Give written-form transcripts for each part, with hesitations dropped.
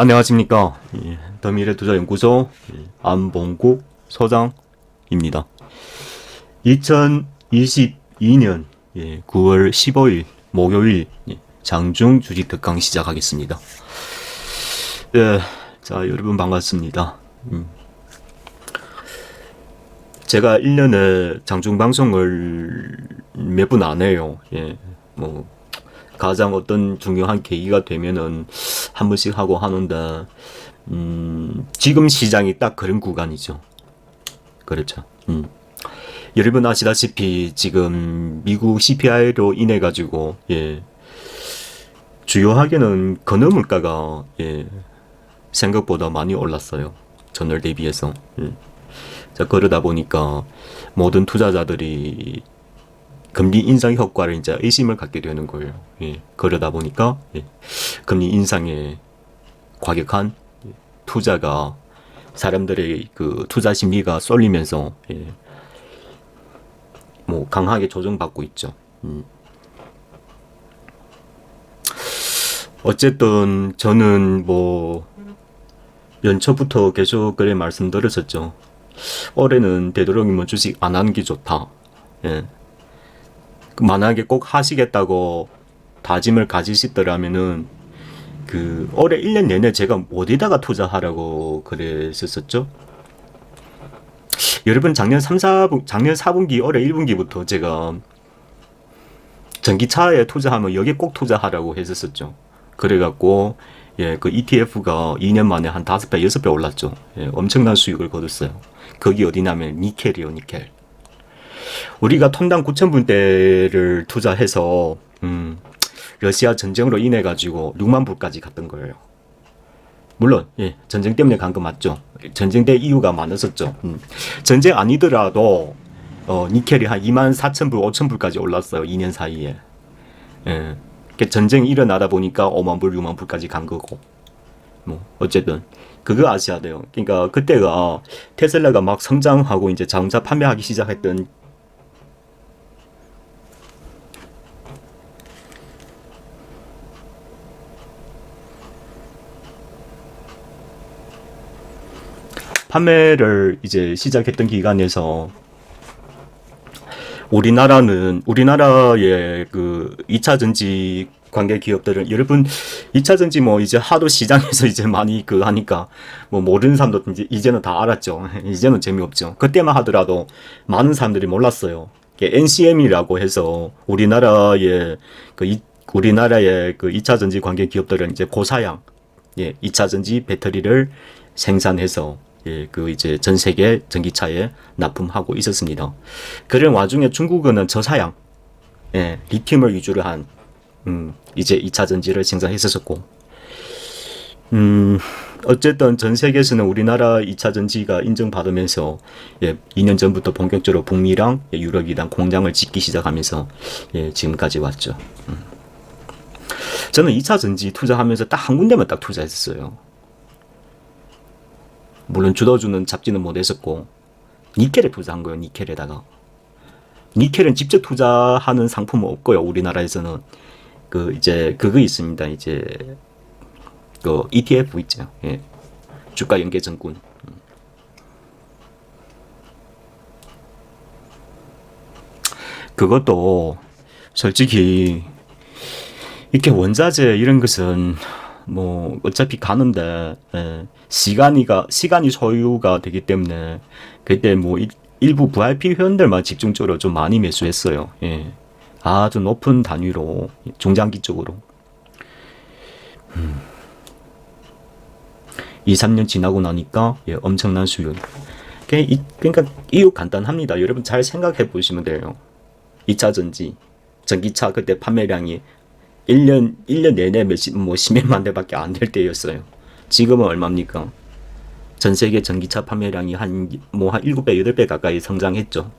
안녕하십니까. 더미래투자연구소 안봉국 소장입니다. 2022년 9월 15일 목요일 장중 주식 특강 시작하겠습니다. 자, 여러분 반갑습니다. 제가 1년에 장중 방송을 몇 분 안 해요. 가장 어떤 중요한 계기가 되면은 한 번씩 하고 하는데, 지금 시장이 딱 그런 구간이죠. 그렇죠. 여러분 아시다시피 지금 미국 CPI로 인해 가지고 주요하게는 건어 물가가 생각보다 많이 올랐어요. 전월 대비해서. 자, 그러다 보니까 모든 투자자들이 금리 인상 효과를 이제 의심을 갖게 되는 거예요. 그러다 보니까 금리 인상에 과격한 투자가 사람들의 그 투자 심리가 쏠리면서 뭐 강하게 조정받고 있죠. 어쨌든 저는 뭐 연초부터 계속 그래 말씀드렸었죠. 올해는 되도록이면 주식 안 하는 게 좋다. 만약에 꼭 하시겠다고 다짐을 가지시더라면은 그 올해 1년 내내 제가 어디다가 투자하라고 그랬었죠? 여러분 작년 4분기 올해 1분기부터 제가 전기차에 투자하면 여기 꼭 투자하라고 했었죠. 그래갖고 그 ETF가 2년 만에 한 5배, 6배 올랐죠. 엄청난 수익을 거뒀어요. 거기 어디냐면 니켈이요, 니켈. 우리가 톤당 9,000분대를 투자해서 러시아 전쟁으로 인해 가지고 6만 불까지 갔던 거예요. 물론 전쟁 때문에 간 거 맞죠. 전쟁 때 이유가 많았었죠. 전쟁 아니더라도 니켈이 한 24,000불, 5,000불까지 올랐어요. 2년 사이에. 전쟁이 일어나다 보니까 5만 불, 6만 불까지 간 거고. 뭐 어쨌든 그거 아셔야 돼요. 그러니까 그때가 테슬라가 막 성장하고 이제 자동차 판매하기 시작했던 판매를 이제 시작했던 기간에서 우리나라의 그 2차 전지 관계 기업들은 여러분 2차 전지 뭐 이제 하도 시장에서 이제 많이 그 하니까 뭐 모르는 사람도 이제는 다 알았죠. 이제는 재미없죠. 그때만 하더라도 많은 사람들이 몰랐어요. NCM이라고 해서 우리나라의 그 2차 전지 관계 기업들은 이제 고사양 2차 전지 배터리를 생산해서 그 이제 전 세계 전기차에 납품하고 있었습니다. 그런 와중에 중국은 저사양, 리튬을 위주로 한, 이제 2차 전지를 생산했었고, 어쨌든 전 세계에서는 우리나라 2차 전지가 인정받으면서, 2년 전부터 본격적으로 북미랑 유럽이랑 공장을 짓기 시작하면서, 지금까지 왔죠. 저는 2차 전지 투자하면서 딱 한 군데만 딱 투자했었어요. 물론 주도주는 잡지는 못했었고 니켈에 투자한 거예요. 니켈에다가 니켈은 직접 투자하는 상품은 없고요. 우리나라에서는 그 이제 그거 있습니다. 이제 그 ETF 있죠. 주가 연계증권. 그것도 솔직히 이렇게 원자재 이런 것은 뭐 어차피 가는데 시간이 소요가 되기 때문에 그때 뭐 일부 VIP 회원들만 집중적으로 좀 많이 매수했어요. 아주 높은 단위로 중장기 쪽으로 2, 3년 지나고 나니까 엄청난 수요. 그러니까 이유 간단합니다. 여러분 잘 생각해 보시면 돼요. 2차 전지 전기차 그때 판매량이 1년 내내 뭐 10몇만 대밖에 안 될 때였어요. 지금은 얼마입니까? 전 세계 전기차 판매량이 한 7배, 8배 가까이 성장했죠.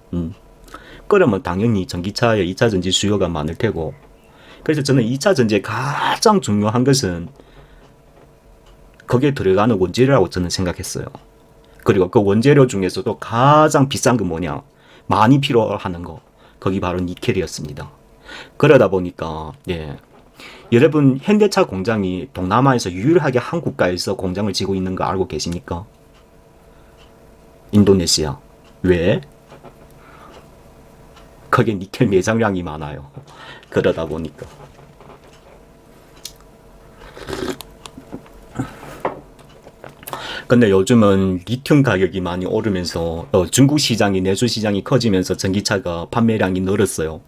그러면 당연히 전기차에 2차 전지 수요가 많을 테고. 그래서 저는 2차 전지의 가장 중요한 것은 거기에 들어가는 원재료라고 저는 생각했어요. 그리고 그 원재료 중에서도 가장 비싼 거 뭐냐? 많이 필요하는 거. 거기 바로 니켈이었습니다. 그러다 보니까 여러분 현대차 공장이 동남아에서 유일하게 한 국가에서 공장을 지고 있는 거 알고 계십니까? 인도네시아. 왜? 거기에 니켈 매장량이 많아요. 그러다 보니까. 근데 요즘은 리튬 가격이 많이 오르면서 중국 시장이 내수 시장이 커지면서 전기차가 판매량이 늘었어요.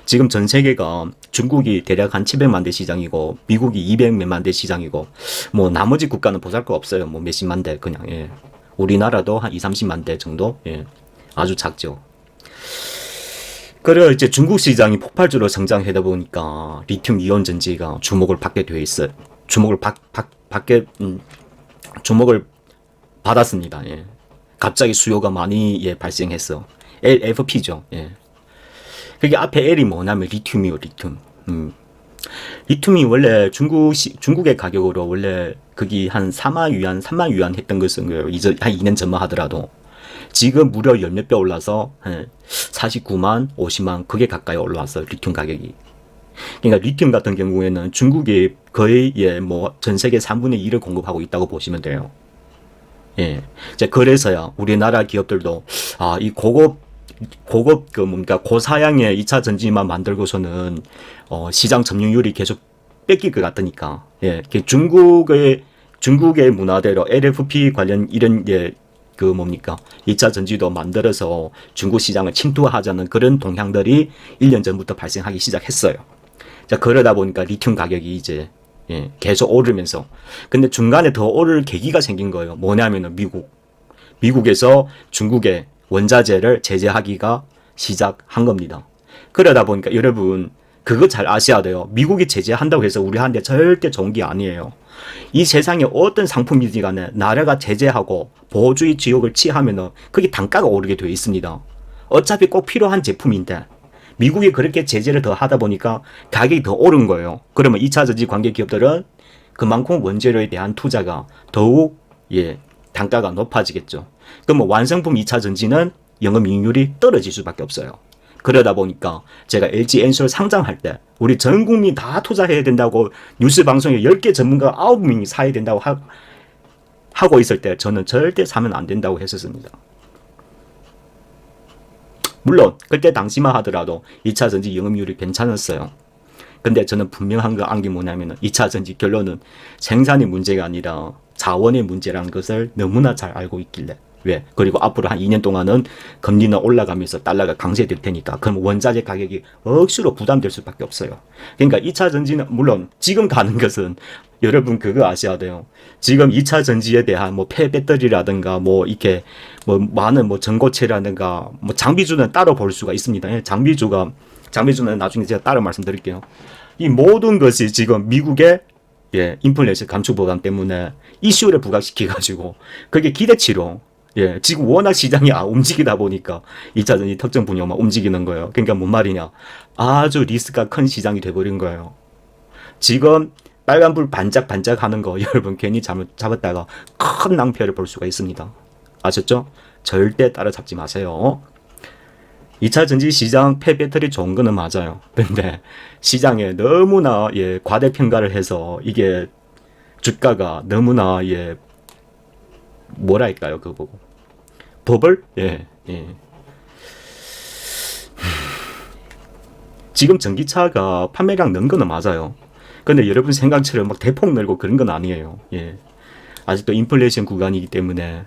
지금 전 세계가 중국이 대략 한 700만 대 시장이고 미국이 200몇만 대 시장이고 뭐 나머지 국가는 보잘 거 없어요. 뭐 몇십만 대 그냥 예. 우리나라도 한 2, 30만 대 정도 예. 아주 작죠. 그래 이제 중국 시장이 폭발적으로 성장하다 보니까 리튬 이온 전지가 주목을 받게 돼 있어요. 주목을 받았습니다. 예. 갑자기 수요가 많이 예, 발생했어. LFP죠. 예. 그게 앞에 L이 뭐냐면 리튬이요, 리튬. 리튬이 원래 중국의 가격으로 원래 그게 한 4만 위안, 3만 위안 했던 것은 거예요. 이제 한 2년 전만 하더라도. 지금 무려 열 몇 배 올라서 49만, 50만 그게 가까이 올라왔어요. 리튬 가격이. 그러니까 리튬 같은 경우에는 중국이 거의 예, 뭐 전 세계 3분의 1을 공급하고 있다고 보시면 돼요. 예. 이제 그래서야 우리나라 기업들도 이 고급 그 뭔가 고사양의 2차 전지만 만들고서는 시장 점유율이 계속 뺏길 것 같으니까 예. 중국의 문화대로 LFP 관련 이런 예. 그 뭡니까 2차 전지도 만들어서 중국 시장을 침투하자는 그런 동향들이 1년 전부터 발생하기 시작했어요. 자, 그러다 보니까 리튬 가격이 이제 예, 계속 오르면서 근데 중간에 더 오를 계기가 생긴 거예요. 뭐냐면은 미국에서 중국의 원자재를 제재하기가 시작한 겁니다. 그러다 보니까 여러분 그거 잘 아셔야 돼요. 미국이 제재한다고 해서 우리한테 절대 좋은 게 아니에요. 이 세상에 어떤 상품이지 간에 나라가 제재하고 보호주의 지역을 취하면은 그게 단가가 오르게 되어 있습니다. 어차피 꼭 필요한 제품인데 미국이 그렇게 제재를 더 하다 보니까 가격이 더 오른 거예요. 그러면 2차 전지 관계 기업들은 그만큼 원재료에 대한 투자가 더욱 예, 단가가 높아지겠죠. 그럼 뭐 완성품 2차 전지는 영업이익률이 떨어질 수밖에 없어요. 그러다 보니까 제가 LG 엔솔 상장할 때 우리 전 국민 다 투자해야 된다고 뉴스 방송에 10개 전문가 9명이 사야 된다고 하고 있을 때 저는 절대 사면 안 된다고 했었습니다. 물론 그때 당시만 하더라도 2차 전지 영업률이 괜찮았어요. 근데 저는 분명한 거 안 게 뭐냐면 2차 전지 결론은 생산의 문제가 아니라 자원의 문제라는 것을 너무나 잘 알고 있길래 왜? 그리고 앞으로 한 2년 동안은 금리는 올라가면서 달러가 강세될 테니까 그럼 원자재 가격이 억수로 부담될 수밖에 없어요. 그러니까 2차 전지는 물론 지금 가는 것은 여러분 그거 아셔야 돼요. 지금 2차 전지에 대한 뭐 폐배터리라든가 뭐 이렇게 뭐 많은 뭐 전고체라든가 뭐 장비주는 따로 볼 수가 있습니다. 장비주는 나중에 제가 따로 말씀드릴게요. 이 모든 것이 지금 미국의 예, 인플레이션 감축 법안 때문에 이슈를 부각시켜가지고 그게 기대치로 예, 지금 워낙 시장이 움직이다 보니까 2차 전지 특정 분야만 움직이는 거예요. 그러니까 뭔 말이냐. 아주 리스크가 큰 시장이 돼버린 거예요. 지금 빨간불 반짝반짝 하는 거 여러분 괜히 잘못 잡았다가 큰 낭패를 볼 수가 있습니다. 아셨죠? 절대 따라잡지 마세요. 2차 전지 시장 폐배터리 좋은 거는 맞아요. 근데 시장에 너무나 예, 과대평가를 해서 이게 주가가 너무나 예, 뭐랄까요, 그거 보고. 버블? 예, 예. 지금 전기차가 판매량 는 거는 맞아요. 근데 여러분 생각처럼 막 대폭 늘고 그런 건 아니에요. 예. 아직도 인플레이션 구간이기 때문에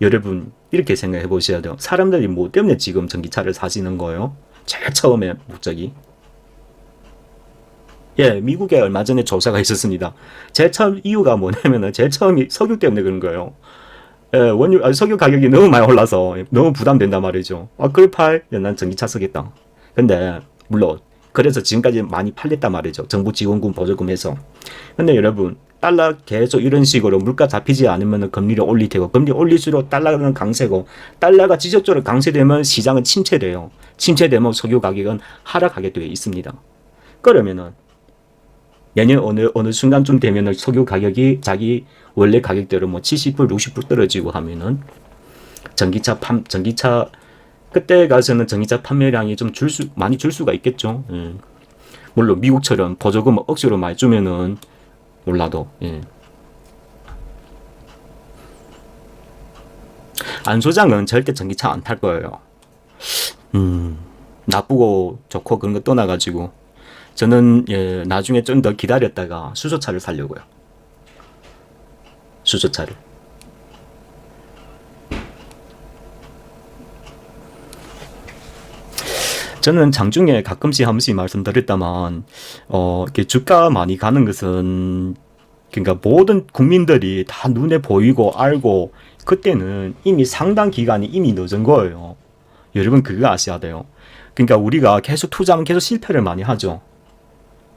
여러분 이렇게 생각해 보셔야 돼요. 사람들이 뭐 때문에 지금 전기차를 사시는 거예요? 제일 처음에 목적이. 예, 미국에 얼마 전에 조사가 있었습니다. 제일 처음 이유가 뭐냐면은 제일 처음이 석유 때문에 그런 거예요. 예, 석유 가격이 너무 많이 올라서 너무 부담된단 말이죠. 그럴 난 전기차 쓰겠다. 근데 물론 그래서 지금까지 많이 팔렸단 말이죠. 정부 지원금 보조금 해서. 근데 여러분 달러 계속 이런 식으로 물가 잡히지 않으면 금리를 올릴 테고 금리 올릴수록 달러는 강세고 달러가 지속적으로 강세되면 시장은 침체돼요. 침체되면 석유 가격은 하락하게 되어 있습니다. 그러면은 내년 어느 순간쯤 되면은 석유 가격이 자기 원래 가격대로 뭐 70불, 60불 떨어지고 하면은 전기차 그때 가서는 전기차 판매량이 좀 많이 줄 수가 있겠죠. 물론 미국처럼 보조금을 억지로 많이 주면은 몰라도, 예. 안 소장은 절대 전기차 안 탈 거예요. 나쁘고 좋고 그런 거 떠나가지고 저는 예, 나중에 좀 더 기다렸다가 수소차를 살려고요. 수소차를. 저는 장중에 가끔씩 한 번씩 말씀드렸다만 이렇게 주가 많이 가는 것은 그러니까 모든 국민들이 다 눈에 보이고 알고 그때는 이미 상당 기간이 이미 늦은 거예요. 여러분 그거 아셔야 돼요. 그러니까 우리가 계속 투자하면 계속 실패를 많이 하죠.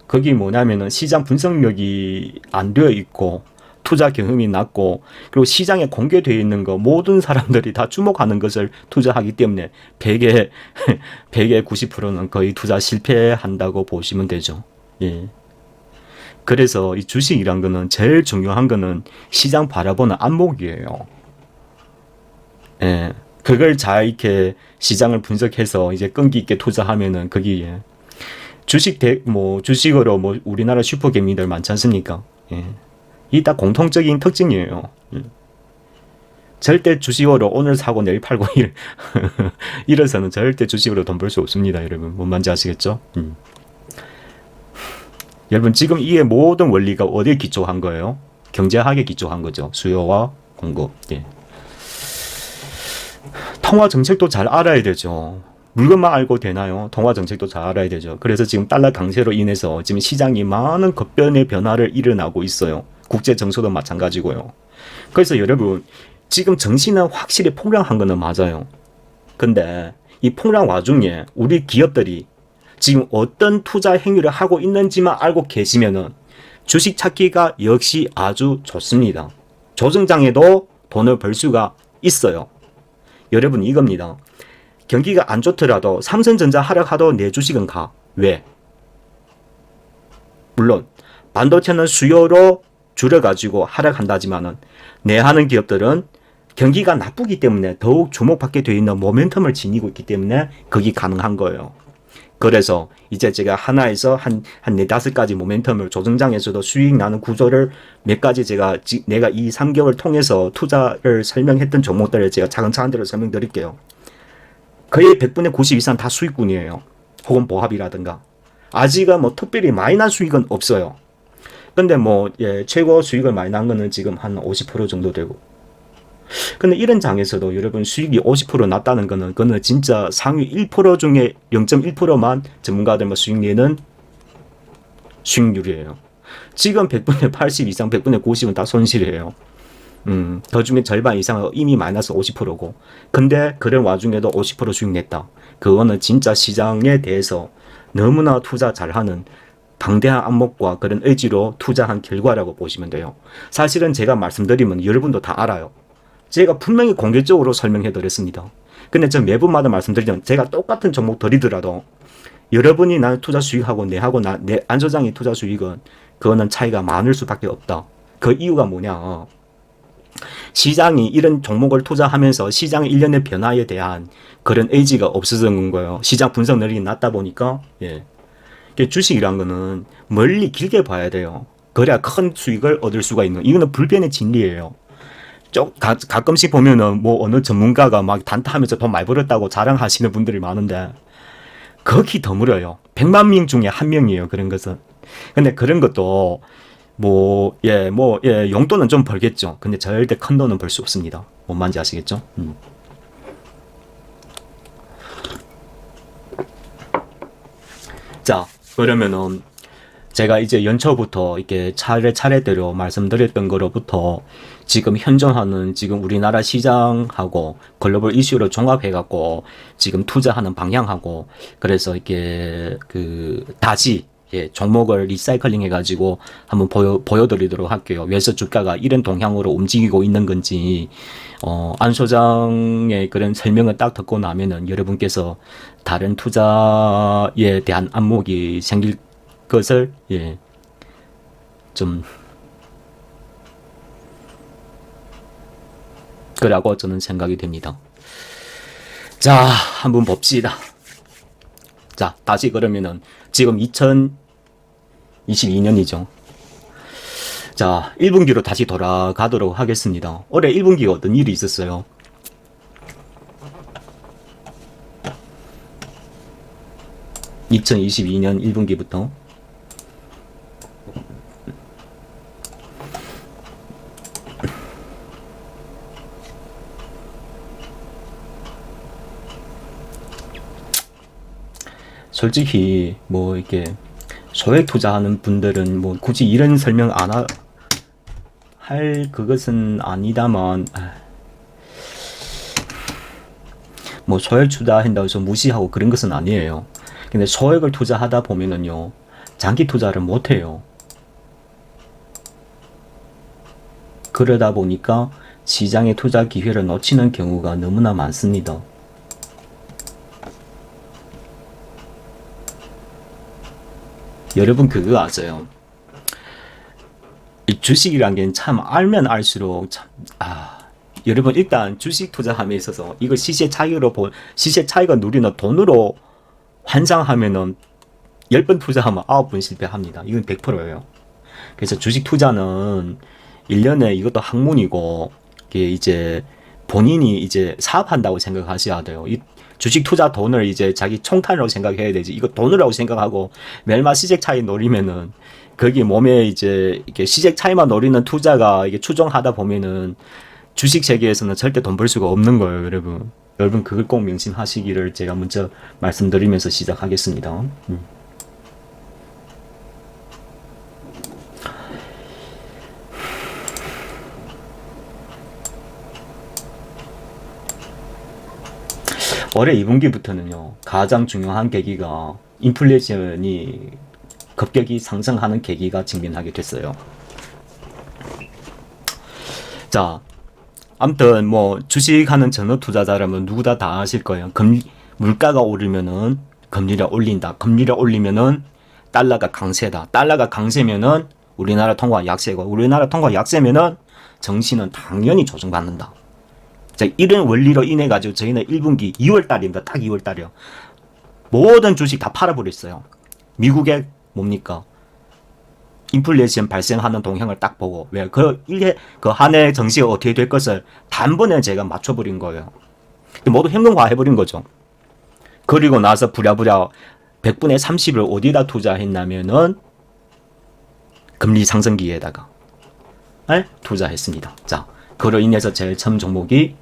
거기 뭐냐면은 시장 분석력이 안 되어 있고 투자 경험이 낮고 그리고 시장에 공개되어 있는 거 모든 사람들이 다 주목하는 것을 투자하기 때문에 100에 100에 90%는 거의 투자 실패한다고 보시면 되죠. 예. 그래서 이 주식이란 거는 제일 중요한 거는 시장 바라보는 안목이에요. 예. 그걸 잘 이렇게 시장을 분석해서 이제 끈기 있게 투자하면은 거기에 주식으로 뭐 우리나라 슈퍼개미들 많지 않습니까? 예. 이 다 공통적인 특징이에요. 예. 절대 주식으로 오늘 사고 내일 팔고 이래서는 절대 주식으로 돈 벌 수 없습니다, 여러분. 뭔 말인지 아시겠죠? 여러분 지금 이게 모든 원리가 어디에 기초한 거예요? 경제학에 기초한 거죠. 수요와 공급. 예. 통화 정책도 잘 알아야 되죠. 물건만 알고 되나요? 통화 정책도 잘 알아야 되죠. 그래서 지금 달러 강세로 인해서 지금 시장이 많은 급변의 변화를 일어나고 있어요. 국제 정서도 마찬가지고요. 그래서 여러분 지금 정신은 확실히 폭락한 거는 맞아요. 근데 이 폭락 와중에 우리 기업들이 지금 어떤 투자 행위를 하고 있는지만 알고 계시면은 주식 찾기가 역시 아주 좋습니다. 조정장에도 돈을 벌 수가 있어요. 여러분 이겁니다. 경기가 안 좋더라도 삼성전자 하락하도 내 주식은 가. 왜? 물론 반도체는 수요로 줄여가지고 하락한다지만은 내 하는 기업들은 경기가 나쁘기 때문에 더욱 주목받게 되어 있는 모멘텀을 지니고 있기 때문에 그게 가능한 거예요. 그래서 이제 제가 하나에서 한 4, 5가지 모멘텀을 조정장에서도 수익 나는 구조를 몇 가지 내가 이 3개월 통해서 투자를 설명했던 종목들을 제가 차근차근대로 설명드릴게요. 거의 100분의 90 이상 다 수익군이에요. 혹은 보합이라든가. 아직은 뭐 특별히 많이 난 수익은 없어요. 근데 뭐 예, 최고 수익을 많이 난 거는 지금 한 50% 정도 되고. 근데 이런 장에서도 여러분 수익이 50% 났다는 거는 그거는 진짜 상위 1% 중에 0.1%만 전문가들 뭐 수익 내는 수익률이에요. 지금 100분의 80 이상 100분의 90은 다 손실이에요. 그 중에 절반 이상은 이미 마이너스 50%고. 근데 그런 와중에도 50% 수익 냈다. 그거는 진짜 시장에 대해서 너무나 투자 잘하는 방대한 안목과 그런 의지로 투자한 결과라고 보시면 돼요. 사실은 제가 말씀드리면 여러분도 다 알아요. 제가 분명히 공개적으로 설명해 드렸습니다. 근데 저 매분마다 말씀드리면 제가 똑같은 종목 드리더라도 여러분이 나는 투자 수익하고 내하고 내 안소장의 투자 수익은 그거는 차이가 많을 수밖에 없다. 그 이유가 뭐냐? 시장이 이런 종목을 투자하면서 시장의 일련의 변화에 대한 그런 의지가 없어진 거예요. 시장 분석 능력이 낮다 보니까. 예. 주식이란 거는 멀리 길게 봐야 돼요. 그래야 큰 수익을 얻을 수가 있는. 이거는 불변의 진리예요. 가끔씩 보면은 뭐 어느 전문가가 막 단타하면서 돈 많이 벌었다고 자랑하시는 분들이 많은데 극히 드물어요. 100만 명 중에 한 명이에요. 그런 것은. 근데 그런 것도 용돈은 좀 벌겠죠. 근데 절대 큰 돈은 벌 수 없습니다. 뭔 말인지 아시겠죠? 자, 그러면은 제가 이제 연초부터 이렇게 차례대로 말씀드렸던 거로부터 지금 현존하는 지금 우리나라 시장하고 글로벌 이슈를 종합해갖고 지금 투자하는 방향하고 그래서 이렇게 다시 종목을 리사이클링 해가지고 한번 보여드리도록 할게요. 왜서 주가가 이런 동향으로 움직이고 있는 건지, 안 소장의 그런 설명을 딱 듣고 나면은 여러분께서 다른 투자에 대한 안목이 생길 것을, 그라고 저는 생각이 됩니다. 자, 한번 봅시다. 자, 다시 그러면은 지금 22년이죠. 자, 1분기로 다시 돌아가도록 하겠습니다. 올해 1분기가 어떤 일이 있었어요? (2022년) 1분기부터 솔직히 뭐 이렇게 소액 투자하는 분들은 뭐 굳이 이런 설명 할 그것은 아니다만, 뭐 소액 투자한다고 해서 무시하고 그런 것은 아니에요. 근데 소액을 투자하다 보면은요, 장기 투자를 못 해요. 그러다 보니까 시장의 투자 기회를 놓치는 경우가 너무나 많습니다. 여러분 그거 아세요? 이 주식이란 게 참 알면 알수록 참, 여러분 일단 주식 투자함에 있어서 이거 시세 차이가 누리는 돈으로 환상하면은 10번 투자하면 9번 실패합니다. 이건 100%예요. 그래서 주식 투자는 1년에 이것도 학문이고, 이게 이제 본인이 이제 사업한다고 생각하셔야 돼요. 이 주식 투자 돈을 이제 자기 총탄이라고 생각해야 되지. 이거 돈이라고 생각하고 매일마다 시세 차이 노리면은, 거기 몸에 이제 이렇게 시세 차이만 노리는 투자가 이게 추종하다 보면은 주식 세계에서는 절대 돈 벌 수가 없는 거예요, 여러분. 여러분 그걸 꼭 명심하시기를 제가 먼저 말씀드리면서 시작하겠습니다. 올해 2분기부터는요, 가장 중요한 계기가 인플레이션이 급격히 상승하는 계기가 직면하게 됐어요. 자, 아무튼 뭐 주식하는 전업 투자자라면 누구나 다 아실 거예요. 물가가 오르면은 금리를 올린다. 금리를 올리면은 달러가 강세다. 달러가 강세면은 우리나라 통화 약세고, 우리나라 통화 약세면은 정시는 당연히 조정받는다. 자, 이런 원리로 인해 가지고 저희는 1분기 2월 달입니다. 딱 2월 달이요. 모든 주식 다 팔아버렸어요. 미국의 뭡니까? 인플레이션 발생하는 동향을 딱 보고, 왜 그 한 해 정시가 어떻게 될 것을 단번에 제가 맞춰버린 거예요. 모두 현금화 해버린 거죠. 그리고 나서 부랴부랴 100분의 30을 어디다 투자했냐면은 금리 상승기에다가 투자했습니다. 자, 그로 인해서 제일 처음 종목이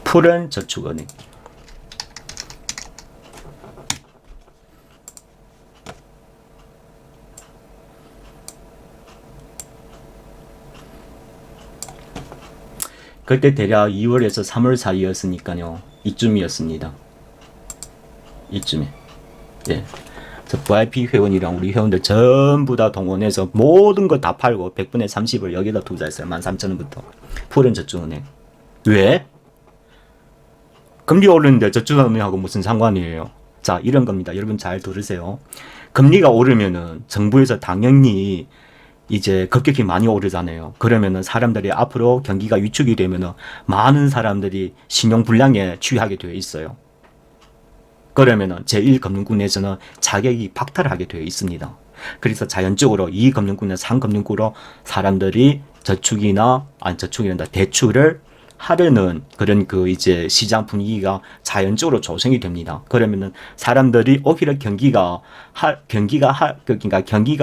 푸른저축은행. 그때 대략 2월에서 3월 사이였으니까요. 이쯤이었습니다. 이쯤에. 예. VIP 회원이랑 우리 회원들 전부 다 동원해서 모든 걸 다 팔고 100분의 30을 여기다 투자했어요. 13,000원부터. 푸른저축은행. 왜? 금리 오르는데 저축은행하고 무슨 상관이에요? 자, 이런 겁니다. 여러분 잘 들으세요. 금리가 오르면은 정부에서 당연히 이제 급격히 많이 오르잖아요. 그러면은 사람들이 앞으로 경기가 위축이 되면은 많은 사람들이 신용불량에 취하게 되어 있어요. 그러면은 제1금융권에서는 자격이 박탈하게 되어 있습니다. 그래서 자연적으로 2금융권이나 3금융권으로 사람들이 대출을 하려는 그런 그 이제 시장 분위기가 자연적으로 조성이 됩니다. 그러면은 사람들이 오히려 경기가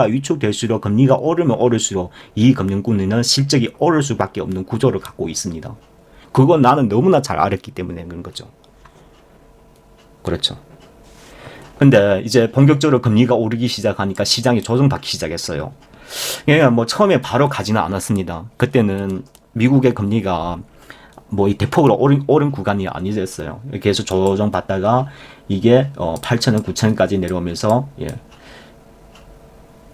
위축될수록 금리가 오르면 오를수록 이 금융권은 실적이 오를 수밖에 없는 구조를 갖고 있습니다. 그건 나는 너무나 잘 알았기 때문에 그런 거죠. 그렇죠. 근데 이제 본격적으로 금리가 오르기 시작하니까 시장이 조정받기 시작했어요. 그러니까 뭐 처음에 바로 가지는 않았습니다. 그때는 미국의 금리가 뭐 이 대폭으로 오른 구간이 아니었어요. 계속 조정받다가 이게 8,000원, 9,000원까지 내려오면서, 예,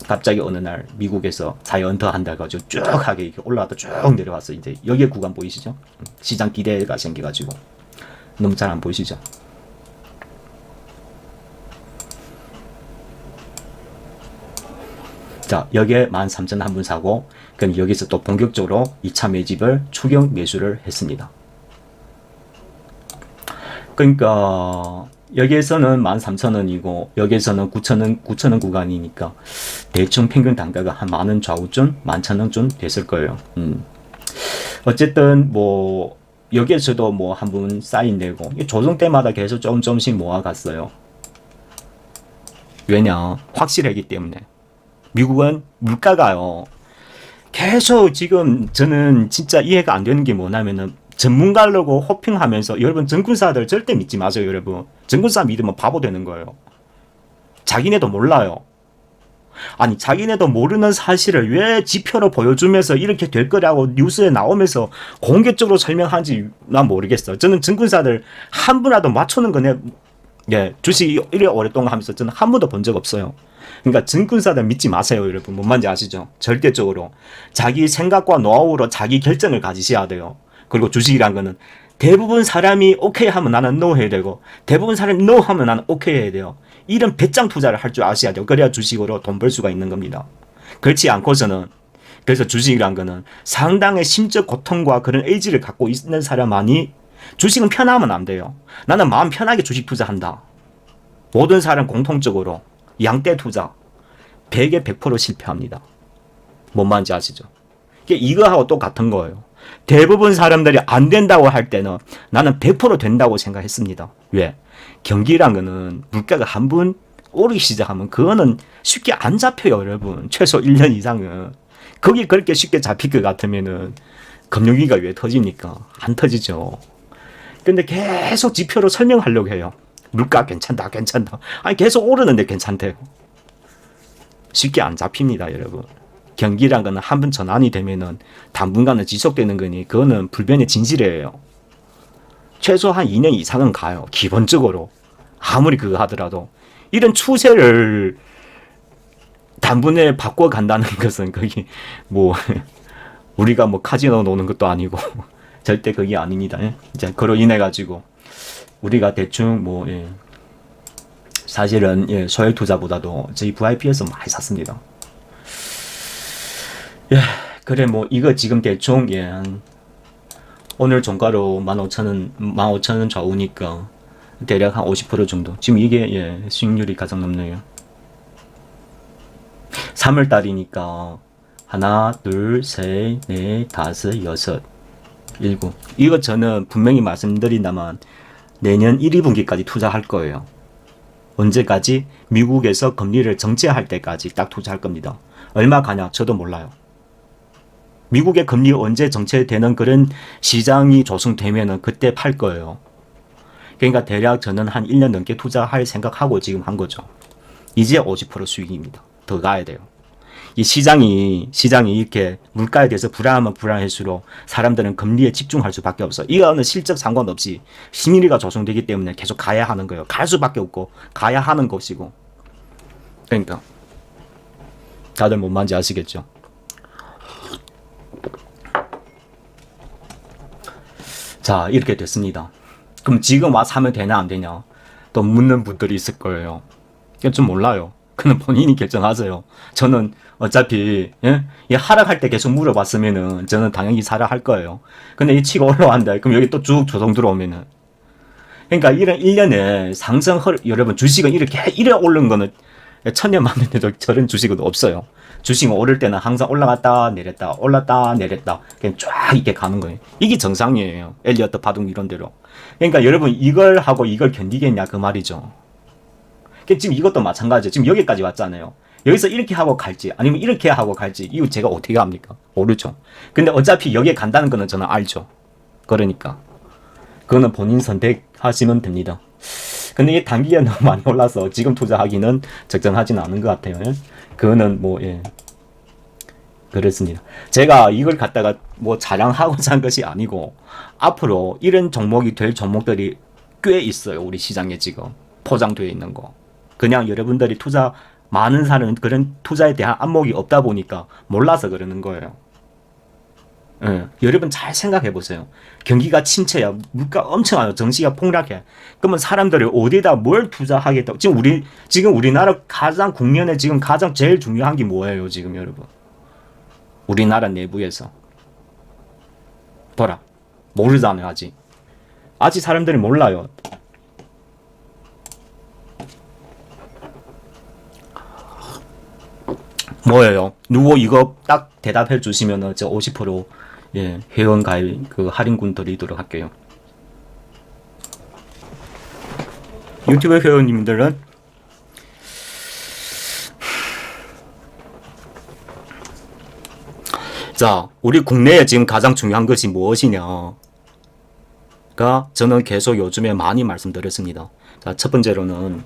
갑자기 어느 날 미국에서 자이언트 한다 가지고 쭉 하게 이렇게 올라왔다 쭉 내려왔어. 이제 여기에 구간 보이시죠? 시장 기대가 생겨가지고 너무 잘 안 보이시죠? 자, 여기에 13,000원 한 분 사고, 그럼 여기서 또 본격적으로 2차 매집을 추격 매수를 했습니다. 그러니까 여기에서는 13,000원이고 여기에서는 9,000원 구간이니까 대충 평균 단가가 한 10,000원 좌우쯤, 11,000원쯤 됐을 거예요. 어쨌든 뭐 여기에서도 뭐 한 분 사인 내고 조정 때마다 계속 조금씩 모아갔어요. 왜냐? 확실하기 때문에. 미국은 물가가요. 계속 지금 저는 진짜 이해가 안 되는 게 뭐냐면은 전문가라고 호핑하면서 여러분 증권사들 절대 믿지 마세요, 여러분. 증권사 믿으면 바보 되는 거예요. 자기네도 몰라요. 아니 자기네도 모르는 사실을 왜 지표로 보여주면서 이렇게 될 거라고 뉴스에 나오면서 공개적으로 설명하는지 난 모르겠어. 저는 증권사들 한 분이라도 맞추는 거네. 예, 주식 이래 오랫동안 하면서 저는 한 번도 본 적 없어요. 그러니까 증권사들 믿지 마세요, 여러분. 뭔 말인지 아시죠? 절대적으로 자기 생각과 노하우로 자기 결정을 가지셔야 돼요. 그리고 주식이란 거는 대부분 사람이 오케이 하면 나는 노 해야 되고 대부분 사람이 노 하면 나는 오케이 해야 돼요. 이런 배짱 투자를 할 줄 아셔야 돼요. 그래야 주식으로 돈 벌 수가 있는 겁니다. 그렇지 않고서는 그래서 주식이란 거는 상당의 심적 고통과 그런 의지를 갖고 있는 사람만이 주식은 편하면 안 돼요. 나는 마음 편하게 주식 투자한다. 모든 사람 공통적으로 양대 투자 100에 100% 실패합니다. 뭔 말인지 아시죠? 이거하고 똑같은 거예요. 대부분 사람들이 안 된다고 할 때는 나는 100% 된다고 생각했습니다. 왜? 경기란 거는 물가가 한 번 오르기 시작하면 그거는 쉽게 안 잡혀요, 여러분. 최소 1년 이상은. 거기 그렇게 쉽게 잡힐 것 같으면은 금융위기가 왜 터집니까? 안 터지죠. 근데 계속 지표로 설명하려고 해요. 물가 괜찮다, 괜찮다. 아니, 계속 오르는데 괜찮대요. 쉽게 안 잡힙니다, 여러분. 경기란 거는 한 번 전환이 되면은 당분간은 지속되는 거니 그거는 불변의 진실이에요. 최소 한 2년 이상은 가요. 기본적으로. 아무리 그거 하더라도. 이런 추세를 단번에 바꿔간다는 것은 거기 뭐 우리가 뭐 카지노 노는 것도 아니고 절대 그게 아닙니다. 예? 이제 그로 인해 가지고 우리가 대충 뭐 예. 사실은 예, 소액 투자보다도 저희 VIP에서 많이 샀습니다. 예, 그래 뭐 이거 지금 대충 예, 오늘 종가로 15,000원 좌우니까 대략 한 50% 정도. 지금 이게 예, 수익률이 가장 높네요. 3월 달이니까 하나, 둘, 셋, 넷, 다섯, 여섯, 일곱. 이거 저는 분명히 말씀드린다만 내년 1, 2분기까지 투자할 거예요. 언제까지? 미국에서 금리를 정체할 때까지 딱 투자할 겁니다. 얼마 가냐? 저도 몰라요. 미국의 금리 언제 정체되는 그런 시장이 조성되면은 그때 팔 거예요. 그러니까 대략 저는 한 1년 넘게 투자할 생각하고 지금 한 거죠. 이제 50% 수익입니다. 더 가야 돼요. 이 시장이 이렇게 물가에 대해서 불안하면 불안할수록 사람들은 금리에 집중할 수밖에 없어. 이거는 실적 상관없이 심리가 조성되기 때문에 계속 가야 하는 거예요. 갈 수밖에 없고 가야 하는 것이고. 그러니까 다들 뭔 말인지 아시겠죠? 자, 이렇게 됐습니다. 그럼 지금 와 사면 되나 안 되냐? 또 묻는 분들이 있을 거예요. 좀 몰라요. 그는 본인이 결정하세요. 저는 어차피 예? 이 하락할 때 계속 물어봤으면은 저는 당연히 사라 할 거예요. 근데 이 치고 올라간다. 그럼 여기 또 쭉 조정 들어오면은 그러니까 이런 1년에 상승 여러분 주식은 이래 오른 거는 천년만년 돼도 저런 주식은 없어요. 주식은 오를 때는 항상 올라갔다 내렸다 올랐다 내렸다 그냥 쫙 이렇게 가는 거예요. 이게 정상이에요. 엘리어트 바둑 이론대로. 그러니까 여러분 이걸 하고 이걸 견디겠냐 그 말이죠. 지금 이것도 마찬가지죠. 지금 여기까지 왔잖아요. 여기서 이렇게 하고 갈지 아니면 이렇게 하고 갈지 이거 제가 어떻게 합니까? 모르죠. 근데 어차피 여기에 간다는 거는 저는 알죠. 그러니까 그거는 본인 선택하시면 됩니다. 근데 이 단기가 너무 많이 올라서 지금 투자하기는 적정하지는 않은 것 같아요. 그거는 뭐 예. 그렇습니다. 제가 이걸 갖다가 뭐 자랑하고자 한 것이 아니고 앞으로 이런 종목이 될 종목들이 꽤 있어요. 우리 시장에 지금 포장되어 있는 거. 그냥 여러분들이 많은 사람은 그런 투자에 대한 안목이 없다 보니까 몰라서 그러는 거예요. 예, 여러분 잘 생각해 보세요. 경기가 침체야. 물가 엄청 와요. 정시가 폭락해. 그러면 사람들이 어디다 뭘 투자하겠다고. 지금 우리나라 국면에 지금 가장 제일 중요한 게 뭐예요, 지금 여러분? 우리나라 내부에서. 보라. 모르잖아요, 아직. 아직 사람들이 몰라요. 뭐예요? 누구 이거 딱 대답해 주시면은 저 50% 예, 회원 가입 그 할인권 드리도록 할게요. 유튜브 회원님들은 자, 우리 국내에 지금 가장 중요한 것이 무엇이냐가 저는 계속 요즘에 많이 말씀드렸습니다. 자, 첫 번째로는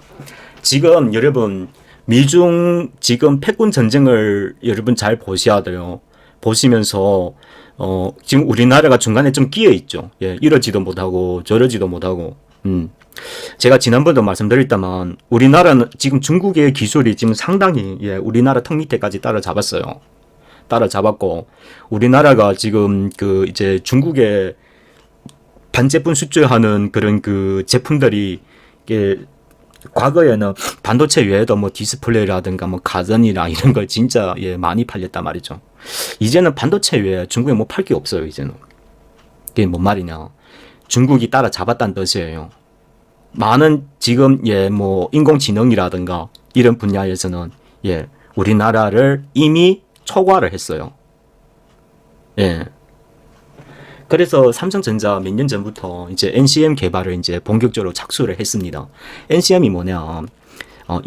지금 여러분 미중 지금 패권 전쟁을 여러분 잘 보셔야 돼요. 보시면서 지금 우리나라가 중간에 좀 끼어 있죠. 예, 이러지도 못하고 저러지도 못하고. 제가 지난번에도 말씀드렸다만 우리나라는 지금 중국의 기술이 지금 상당히 예, 우리나라 턱 밑에까지 따라잡았어요. 따라잡았고 우리나라가 지금 그 이제 중국의 반제품 수출하는 그런 그 제품들이 이게 과거에는 반도체 외에도 뭐 디스플레이라든가 뭐 가전이나 이런 걸 진짜 예, 많이 팔렸단 말이죠. 이제는 반도체 외에 중국에 뭐 팔 게 없어요. 이제는. 이게 뭔 말이냐? 중국이 따라잡았다는 뜻이에요. 많은 지금 예, 뭐 인공지능이라든가 이런 분야에서는 예, 우리나라를 이미 초과를 했어요. 예. 그래서 삼성전자 몇 년 전부터 이제 NCM 개발을 이제 본격적으로 착수를 했습니다. NCM이 뭐냐?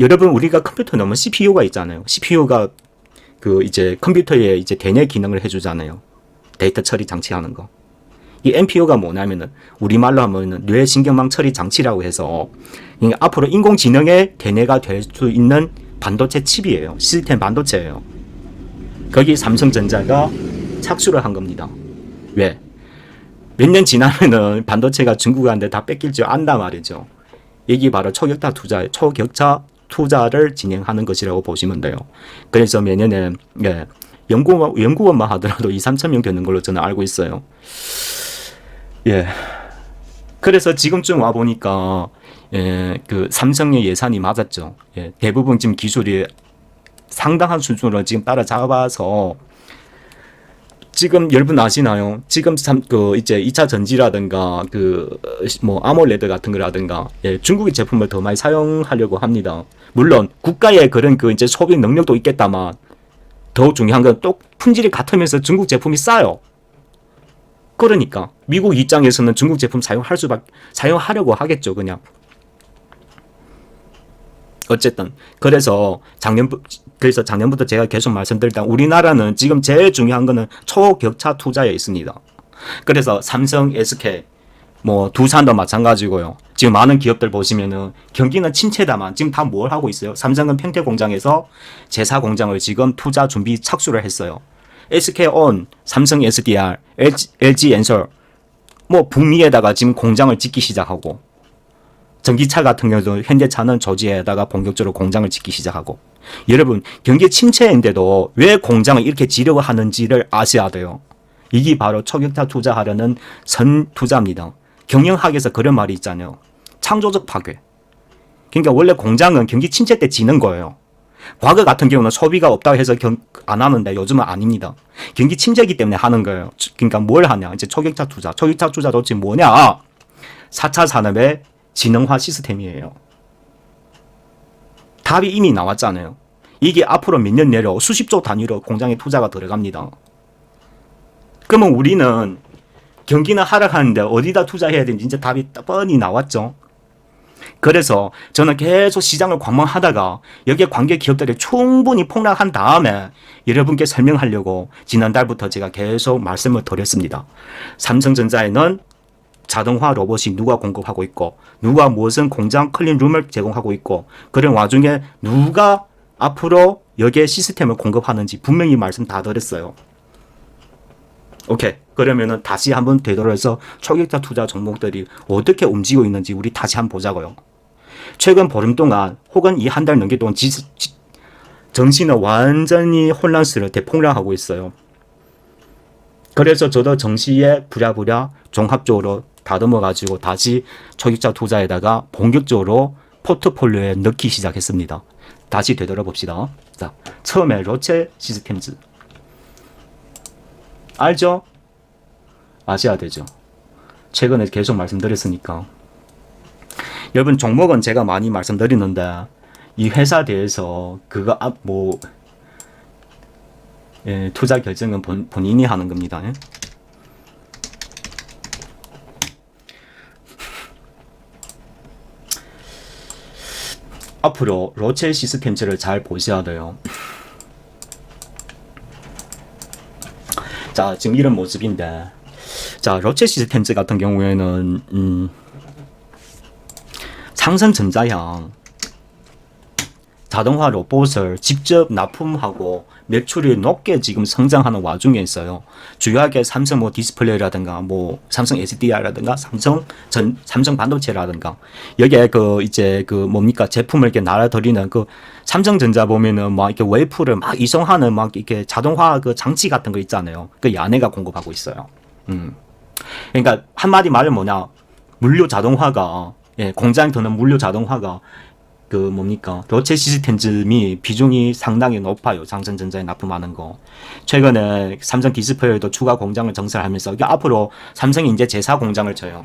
여러분 우리가 컴퓨터 넣으면 CPU가 있잖아요. CPU가 그 이제 컴퓨터에 이제 대내 기능을 해주잖아요. 데이터 처리 장치하는 거. 이 NPU가 뭐냐면은 우리말로 하면은 뇌신경망 처리 장치라고 해서 앞으로 인공지능의 대내가 될 수 있는 반도체 칩이에요. 시스템 반도체예요. 거기 삼성전자가 착수를 한 겁니다. 왜? 몇 년 지나면은 반도체가 중국한테 다 뺏길 줄 안다 말이죠. 이게 바로 초격차 투자를 진행하는 것이라고 보시면 돼요. 그래서 매년에 예, 연구원만 하더라도 2~3천 명 되는 걸로 저는 알고 있어요. 예. 그래서 지금쯤 와 보니까 예, 그 삼성의 예산이 맞았죠. 예, 대부분 지금 기술이 상당한 수준으로 지금 따라잡아서 지금 여러분 아시나요? 지금 그 이제 2차 전지라든가 그 뭐 아몰레드 같은 거라든가 예, 중국의 제품을 더 많이 사용하려고 합니다. 물론 국가의 그런 그 이제 소비 능력도 있겠다만 더 중요한 건 또 품질이 같으면서 중국 제품이 싸요. 그러니까 미국 입장에서는 중국 제품 사용하려고 하겠죠, 그냥. 어쨌든 그래서 작년부터 제가 계속 말씀드렸다 우리나라는 지금 제일 중요한 거는 초격차 투자에 있습니다. 그래서 삼성, SK, 뭐 두산도 마찬가지고요. 지금 많은 기업들 보시면은 경기는 침체다만 지금 다 뭘 하고 있어요? 삼성은 평택 공장에서 제사 공장을 지금 투자 준비 착수를 했어요. SK온, 삼성 SDR, LG 엔솔, 뭐 북미에다가 지금 공장을 짓기 시작하고. 전기차 같은 경우도 현대차는 조지에다가 본격적으로 공장을 짓기 시작하고. 여러분 경기 침체인데도 왜 공장을 이렇게 지려고 하는지를 아셔야 돼요. 이게 바로 초격차 투자하려는 선투자입니다. 경영학에서 그런 말이 있잖아요. 창조적 파괴. 그러니까 원래 공장은 경기 침체 때 지는 거예요. 과거 같은 경우는 소비가 없다고 해서 안 하는데 요즘은 아닙니다. 경기 침체이기 때문에 하는 거예요. 그러니까 뭘 하냐? 이제 초격차 투자. 초격차 투자도 지금 뭐냐? 4차 산업의 지능화 시스템이에요. 답이 이미 나왔잖아요. 이게 앞으로 몇 년 내로 수십조 단위로 공장에 투자가 들어갑니다. 그러면 우리는 경기는 하락하는데 어디다 투자해야 되는지 이제 답이 뻔히 나왔죠. 그래서 저는 계속 시장을 관망하다가 여기에 관계 기업들이 충분히 폭락한 다음에 여러분께 설명하려고 지난달부터 제가 계속 말씀을 드렸습니다. 삼성전자에는 자동화 로봇이 누가 공급하고 있고 누가 무슨 공장 클린룸을 제공하고 있고 그런 와중에 누가 앞으로 여기에 시스템을 공급하는지 분명히 말씀 다 드렸어요. 오케이. 그러면은 다시 한번 되돌아서 초격차 투자 종목들이 어떻게 움직이고 있는지 우리 다시 한번 보자고요. 최근 보름 동안 혹은 이 한 달 넘게 동안 정신은 완전히 혼란스러워 대폭락하고 있어요. 그래서 저도 정시에 부랴부랴 종합적으로 다듬어 가지고 다시 초격차 투자에다가 본격적으로 포트폴리오에 넣기 시작했습니다. 다시 되돌아봅시다. 자, 처음에 로체 시스템즈 알죠? 아셔야 되죠. 최근에 계속 말씀드렸으니까. 여러분 종목은 제가 많이 말씀드리는데 이 회사 대해서 그거 예, 투자 결정은 본인이 하는 겁니다. 예? 앞으로 로체 시스템즈를 잘 보셔야 돼요. 자, 지금 이런 모습인데, 자, 로체 시스템즈 같은 경우에는 삼성전자형 자동화 로봇을 직접 납품하고 매출이 높게 지금 성장하는 와중에 있어요. 주요하게 삼성 뭐 디스플레이라든가 뭐 삼성 SDI라든가 삼성 반도체라든가 여기에 그 이제 그 뭡니까 제품을 이렇게 날아들이는 그 삼성전자 보면은 막 이렇게 웨이프를 막 이송하는 막 이렇게 자동화 그 장치 같은 거 있잖아요. 그 야네가 공급하고 있어요. 그러니까 한마디 말은 뭐냐 물류 자동화가 예, 공장에 드는 물류 자동화가 그 뭡니까 로체 시스템즈미 비중이 상당히 높아요. 삼성전자에 납품하는 거. 최근에 삼성 디스플레이도 추가 공장을 정설하면서 앞으로 삼성이 이제 제4 공장을 쳐요.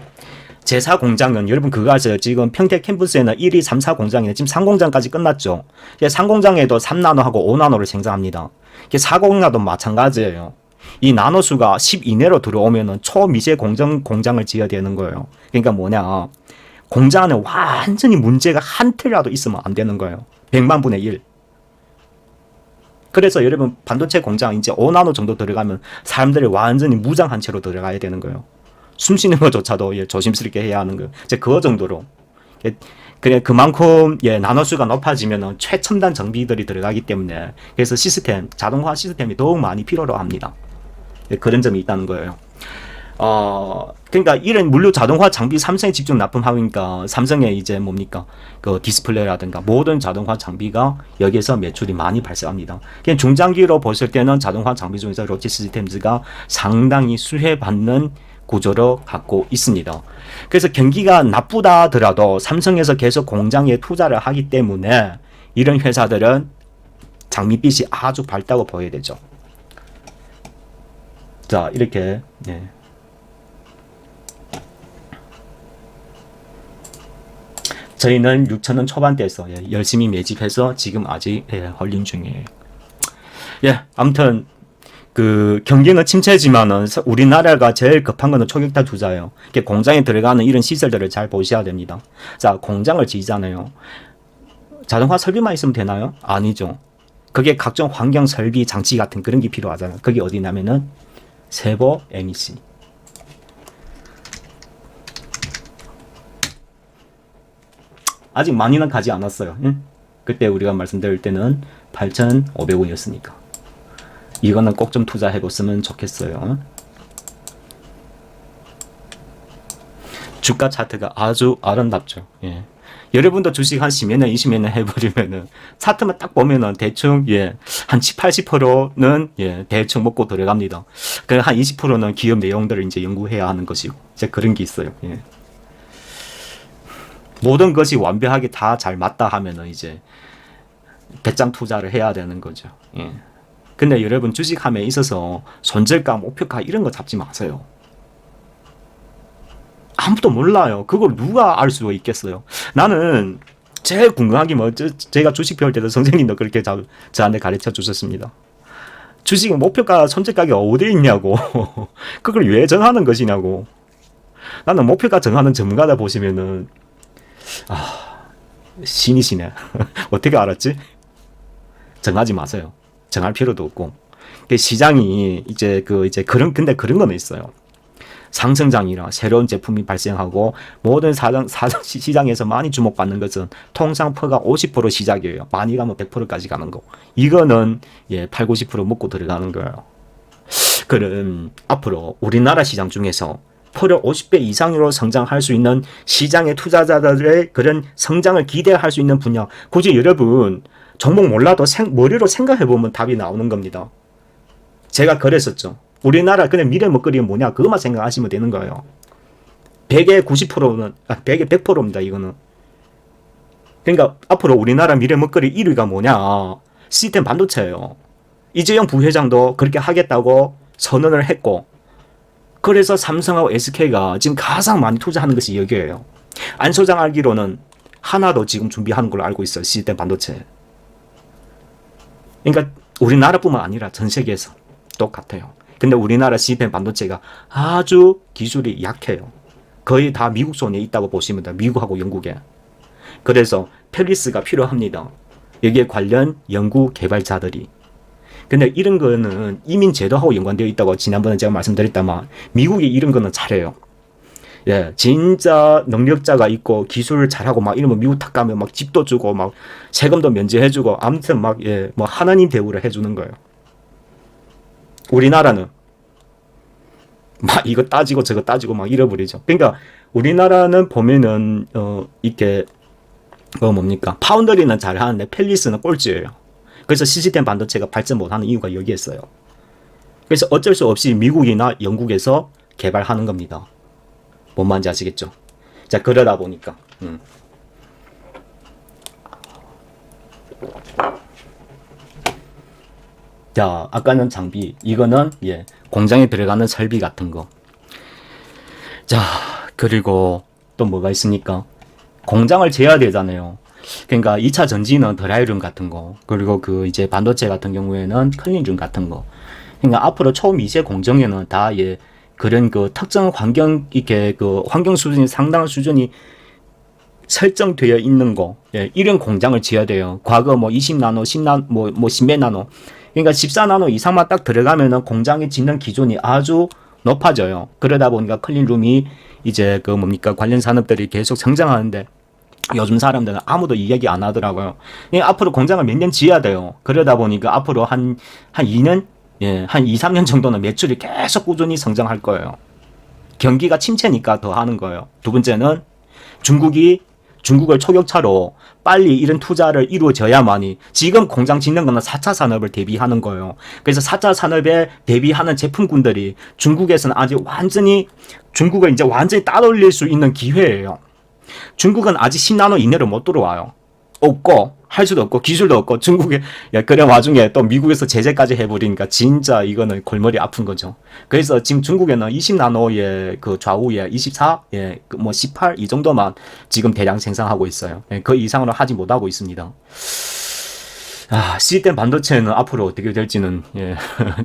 제4 공장은 여러분 그거 아세요? 지금 평택 캠퍼스에는 1, 2, 3, 4 공장이네. 지금 3공장까지 끝났죠. 3공장에도 3나노하고 5나노를 생산합니다. 4공장도 마찬가지예요. 이 나노수가 10 이내로 들어오면은 초미세 공장을 지어야 되는 거예요. 그러니까 뭐냐? 공장 안에 완전히 문제가 한 틀이라도 있으면 안 되는 거예요. 100만 분의 1. 그래서 여러분 반도체 공장 이제 5나노 정도 들어가면 사람들이 완전히 무장한 채로 들어가야 되는 거예요. 숨 쉬는 것조차도 예, 조심스럽게 해야 하는 거예요. 이제 그 정도로. 그래 그만큼 예, 나노수가 높아지면 최첨단 정비들이 들어가기 때문에 그래서 시스템, 자동화 시스템이 더욱 많이 필요로 합니다. 예, 그런 점이 있다는 거예요. 그러니까 이런 물류 자동화 장비 삼성에 집중 납품하니까 삼성에 이제 뭡니까 그 디스플레이라든가 모든 자동화 장비가 여기에서 매출이 많이 발생합니다. 그냥 중장기로 보실 때는 자동화 장비 중에서 로체 시스템즈가 상당히 수혜받는 구조로 갖고 있습니다. 그래서 경기가 나쁘다 하더라도 삼성에서 계속 공장에 투자를 하기 때문에 이런 회사들은 장밋빛이 아주 밝다고 보여야 되죠. 자, 이렇게 네. 저희는 6,000원 초반대에서 예, 열심히 매집해서 지금 아직 예, 헐린 중이에요. 예, 아무튼 그 경기는 침체지만은 우리나라가 제일 급한 거는 초격타 투자예요. 공장에 들어가는 이런 시설들을 잘 보셔야 됩니다. 자, 공장을 지잖아요. 자동화 설비만 있으면 되나요? 아니죠. 그게 각종 환경 설비 장치 같은 그런 게 필요하잖아요. 그게 어디냐면은 세보 MEC. 아직 많이는 가지 않았어요. 응? 그때 우리가 말씀드릴 때는 8,500원이었으니까. 이거는 꼭 좀 투자해봤으면 좋겠어요. 주가 차트가 아주 아름답죠. 예. 여러분도 주식 한 10년, 20년 해버리면은, 차트만 딱 보면은 대충, 예, 한 7, 80%는, 예, 대충 먹고 들어갑니다. 그 한 20%는 기업 내용들을 이제 연구해야 하는 것이고, 이제 그런 게 있어요. 예. 모든 것이 완벽하게 다 잘 맞다 하면은 이제 배짱 투자를 해야 되는 거죠. 예. 근데 여러분 주식함에 있어서 손절가, 목표가 이런 거 잡지 마세요. 아무도 몰라요. 그걸 누가 알 수 있겠어요. 나는 제일 궁금한 게 뭐, 제가 주식 배울 때도 선생님도 그렇게 저한테 가르쳐 주셨습니다. 주식은 목표가, 손절가가 어디에 있냐고. 그걸 왜 정하는 것이냐고. 나는 목표가 정하는 전문가다 보시면은 신이시네. 어떻게 알았지? 정하지 마세요. 정할 필요도 없고. 시장이 근데 그런 거는 있어요. 상승장이라 새로운 제품이 발생하고 모든 시장에서 많이 주목받는 것은 통상 퍼가 50% 시작이에요. 많이 가면 100%까지 가는 거. 이거는 8, 90% 먹고 들어가는 거예요. 그럼 앞으로 우리나라 시장 중에서 퍼를 50배 이상으로 성장할 수 있는 시장의 투자자들의 그런 성장을 기대할 수 있는 분야. 굳이 여러분 종목 몰라도 머리로 생각해보면 답이 나오는 겁니다. 제가 그랬었죠. 우리나라 그냥 미래 먹거리가 뭐냐 그것만 생각하시면 되는 거예요. 100에 90%는 100에 100%입니다. 이거는. 그러니까 앞으로 우리나라 미래 먹거리 1위가 뭐냐 시스템 반도체예요. 이재용 부회장도 그렇게 하겠다고 선언을 했고 그래서 삼성하고 SK가 지금 가장 많이 투자하는 것이 여기에요. 안 소장 알기로는 하나도 지금 준비하는 걸로 알고 있어요. 시스템 반도체. 그러니까 우리나라뿐만 아니라 전 세계에서 똑같아요. 근데 우리나라 시스템 반도체가 아주 기술이 약해요. 거의 다 미국 손에 있다고 보시면 돼요. 미국하고 영국에. 그래서 펠리스가 필요합니다. 여기에 관련 연구 개발자들이. 근데 이런 거는 이민 제도하고 연관되어 있다고 지난번에 제가 말씀드렸다만 미국이 이런 거는 잘해요. 예, 진짜 능력자가 있고 기술을 잘하고 막 이러면 미국 탁 가면 막 집도 주고 막 세금도 면제해주고 아무튼 막 예, 뭐 하나님 대우를 해주는 거예요. 우리나라는 막 이거 따지고 저거 따지고 막 잃어버리죠. 그러니까 우리나라는 보면은 이렇게 뭡니까 파운더리는 잘하는데 펠리스는 꼴찌예요. 그래서 시스템 반도체가 발전 못하는 이유가 여기에 있어요. 그래서 어쩔 수 없이 미국이나 영국에서 개발하는 겁니다. 뭔 말인지 아시겠죠? 자, 그러다 보니까 자, 아까는 장비, 이거는 예, 공장에 들어가는 설비 같은 거. 자, 그리고 또 뭐가 있습니까? 공장을 재야 되잖아요. 그러니까 2차 전지는 드라이룸 같은 거, 그리고 그 이제 반도체 같은 경우에는 클린룸 같은 거. 그러니까 앞으로 초미세 공정에는 다 예, 그런 그 특정 환경 이렇게 그 환경 수준이 상당한 수준이 설정되어 있는 거, 예, 이런 공장을 지어야 돼요. 과거 뭐 20나노, 10나노, 뭐 10몇 나노. 그러니까 14나노 이상만 딱 들어가면은 공장이 짓는 기준이 아주 높아져요. 그러다 보니까 클린룸이 이제 그 뭡니까 관련 산업들이 계속 성장하는데 요즘 사람들은 아무도 이 얘기 안 하더라고요. 앞으로 공장을 몇 년 지어야 돼요. 그러다 보니까 앞으로 한 2년? 예, 한 2, 3년 정도는 매출이 계속 꾸준히 성장할 거예요. 경기가 침체니까 더 하는 거예요. 두 번째는 중국을 초격차로 빨리 이런 투자를 이루어져야만이 지금 공장 짓는 거는 4차 산업을 대비하는 거예요. 그래서 4차 산업에 대비하는 제품군들이 중국에서는 아직 중국을 이제 완전히 따돌릴 수 있는 기회예요. 중국은 아직 10나노 이내로 못 들어와요. 없고 할 수도 없고 기술도 없고 중국에 그런 와중에 또 미국에서 제재까지 해버리니까 진짜 이거는 골머리 아픈 거죠. 그래서 지금 중국에는 20나노의 그 좌우에 24, 예, 뭐 18 이 정도만 지금 대량 생산하고 있어요. 예, 그 이상으로 하지 못하고 있습니다. 시스템 반도체는 앞으로 어떻게 될지는 예,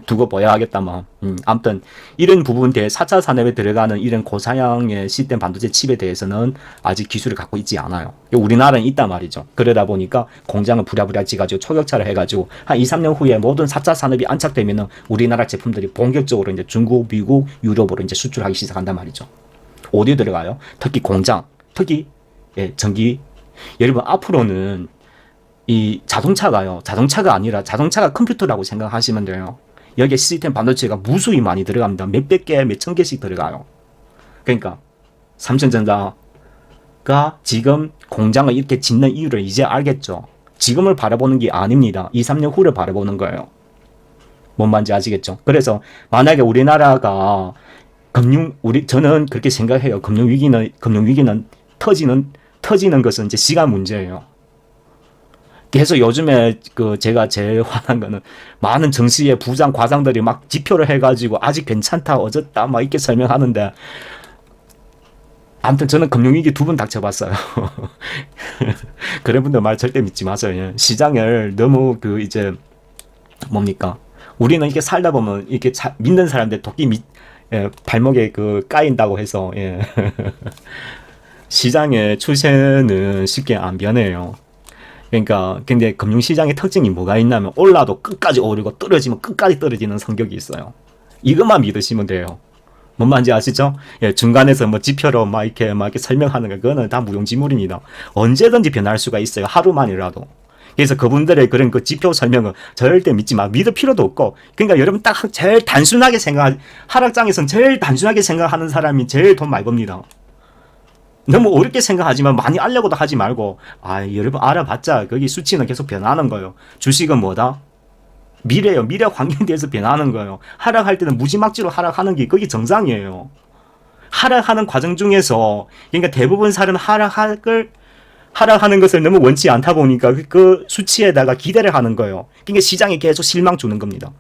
두고 봐야 하겠다만 아무튼 이런 부분에 4차 산업에 들어가는 이런 고사양의 시스템 반도체 칩에 대해서는 아직 기술을 갖고 있지 않아요. 우리나라는 있단 말이죠. 그러다 보니까 공장을 부랴부랴 지가지고 초격차를 해가지고 한 2, 3년 후에 모든 4차 산업이 안착되면은 우리나라 제품들이 본격적으로 이제 중국, 미국, 유럽으로 이제 수출하기 시작한단 말이죠. 어디에 들어가요? 특히 공장, 특히 예, 전기. 여러분 앞으로는 이 자동차가 아니라 자동차가 컴퓨터라고 생각하시면 돼요. 여기에 시스템 반도체가 무수히 많이 들어갑니다. 몇백 개, 몇천 개씩 들어가요. 그러니까 삼성전자가 지금 공장을 이렇게 짓는 이유를 이제 알겠죠. 지금을 바라보는 게 아닙니다. 2, 3년 후를 바라보는 거예요. 뭔 말인지 아시겠죠? 그래서 만약에 우리나라가 저는 그렇게 생각해요. 금융위기는 터지는 것은 이제 시간 문제예요. 그래서 요즘에 제가 제일 화난 거는 많은 정시의 부장 과장들이 막 지표를 해가지고 아직 괜찮다 어졌다 막 이렇게 설명하는데 아무튼 저는 금융위기 2번 닥쳐봤어요. 그런 분들 말 절대 믿지 마세요. 시장을 너무 이제 뭡니까 우리는 이렇게 살다 보면 이렇게 믿는 사람들 도끼 발목에 까인다고 해서 예. 시장의 추세는 쉽게 안 변해요. 그러니까 근데 금융시장의 특징이 뭐가 있냐면 올라도 끝까지 오르고 떨어지면 끝까지 떨어지는 성격이 있어요. 이것만 믿으시면 돼요. 뭔 말인지 아시죠? 예, 중간에서 뭐 지표로 막 이렇게 설명하는 거 그거는 다 무용지물입니다. 언제든지 변할 수가 있어요. 하루만이라도. 그래서 그분들의 그런 지표 설명은 절대 믿지 마. 믿을 필요도 없고. 그러니까 여러분 딱 제일 단순하게 하락장에서는 제일 단순하게 생각하는 사람이 제일 돈 많이 법니다. 너무 어렵게 생각하지만 많이 알려고도 하지 말고 여러분 알아봤자 거기 수치는 계속 변하는 거예요. 주식은 뭐다? 미래예요. 미래 환경에 대해서 변하는 거예요. 하락할 때는 무지막지로 하락하는 게 그게 정상이에요. 하락하는 과정 중에서 그러니까 대부분 사람은 하락하는 것을 너무 원치 않다 보니까 그 수치에다가 기대를 하는 거예요. 그러니까 시장에 계속 실망 주는 겁니다.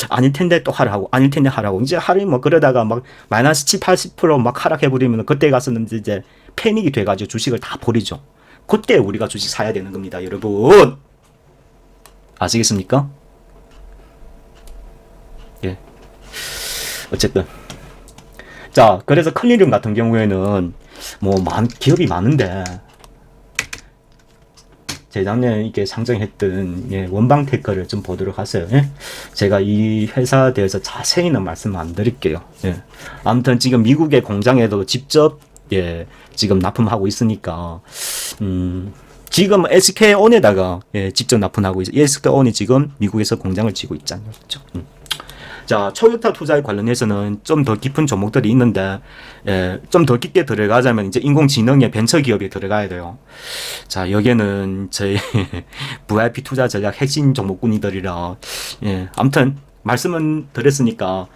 아닐 텐데 또 하락하고 아닐 텐데 하락하고 이제 하루에 뭐 그러다가 막 마이너스 7, 80% 막 하락해버리면 그때 가서는 이제 패닉이 돼가지고 주식을 다 버리죠. 그때 우리가 주식 사야 되는 겁니다. 여러분 아시겠습니까? 예. 어쨌든. 자, 그래서 클리룸 같은 경우에는 뭐 기업이 많은데 재작년에 이게 상장했던 원방테크를 좀 보도록 하세요. 예? 제가 이 회사에 대해서 자세히는 말씀 안 드릴게요. 예. 아무튼 지금 미국의 공장에도 직접 지금 납품하고 있으니까 지금 SK온에다가 직접 납품하고 있어요. SK온이 지금 미국에서 공장을 지고 있잖아요. 그렇죠? 자, 초격타 투자에 관련해서는 좀 더 깊은 종목들이 있는데, 좀 더 깊게 들어가자면 이제 인공지능의 벤처 기업에 들어가야 돼요. 자, 여기에는 저희 VIP 투자 전략 핵심 종목군이들이라, 아무튼 말씀은 드렸으니까,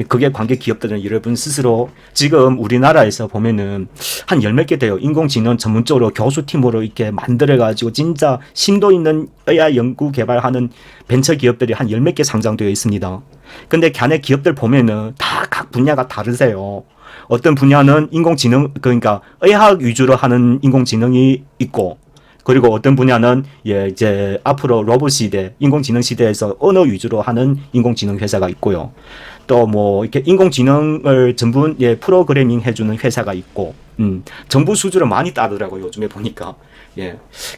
그게 관계 기업들은 여러분 스스로 지금 우리나라에서 보면은 한 10몇 개 돼요. 인공지능 전문적으로 교수팀으로 이렇게 만들어가지고 진짜 심도 있는 AI 연구 개발하는 벤처 기업들이 한 10몇 개 상장되어 있습니다. 근데 걔네 기업들 보면은 다 각 분야가 다르세요. 어떤 분야는 인공지능, 그러니까 의학 위주로 하는 인공지능이 있고, 그리고 어떤 분야는 이제 앞으로 로봇 시대, 인공지능 시대에서 언어 위주로 하는 인공지능 회사가 있고요. 또 뭐 이렇게 인공지능을 전부 프로그래밍 해주는 회사가 있고, 정부 수주를 많이 따더라고요. 요즘에 보니까.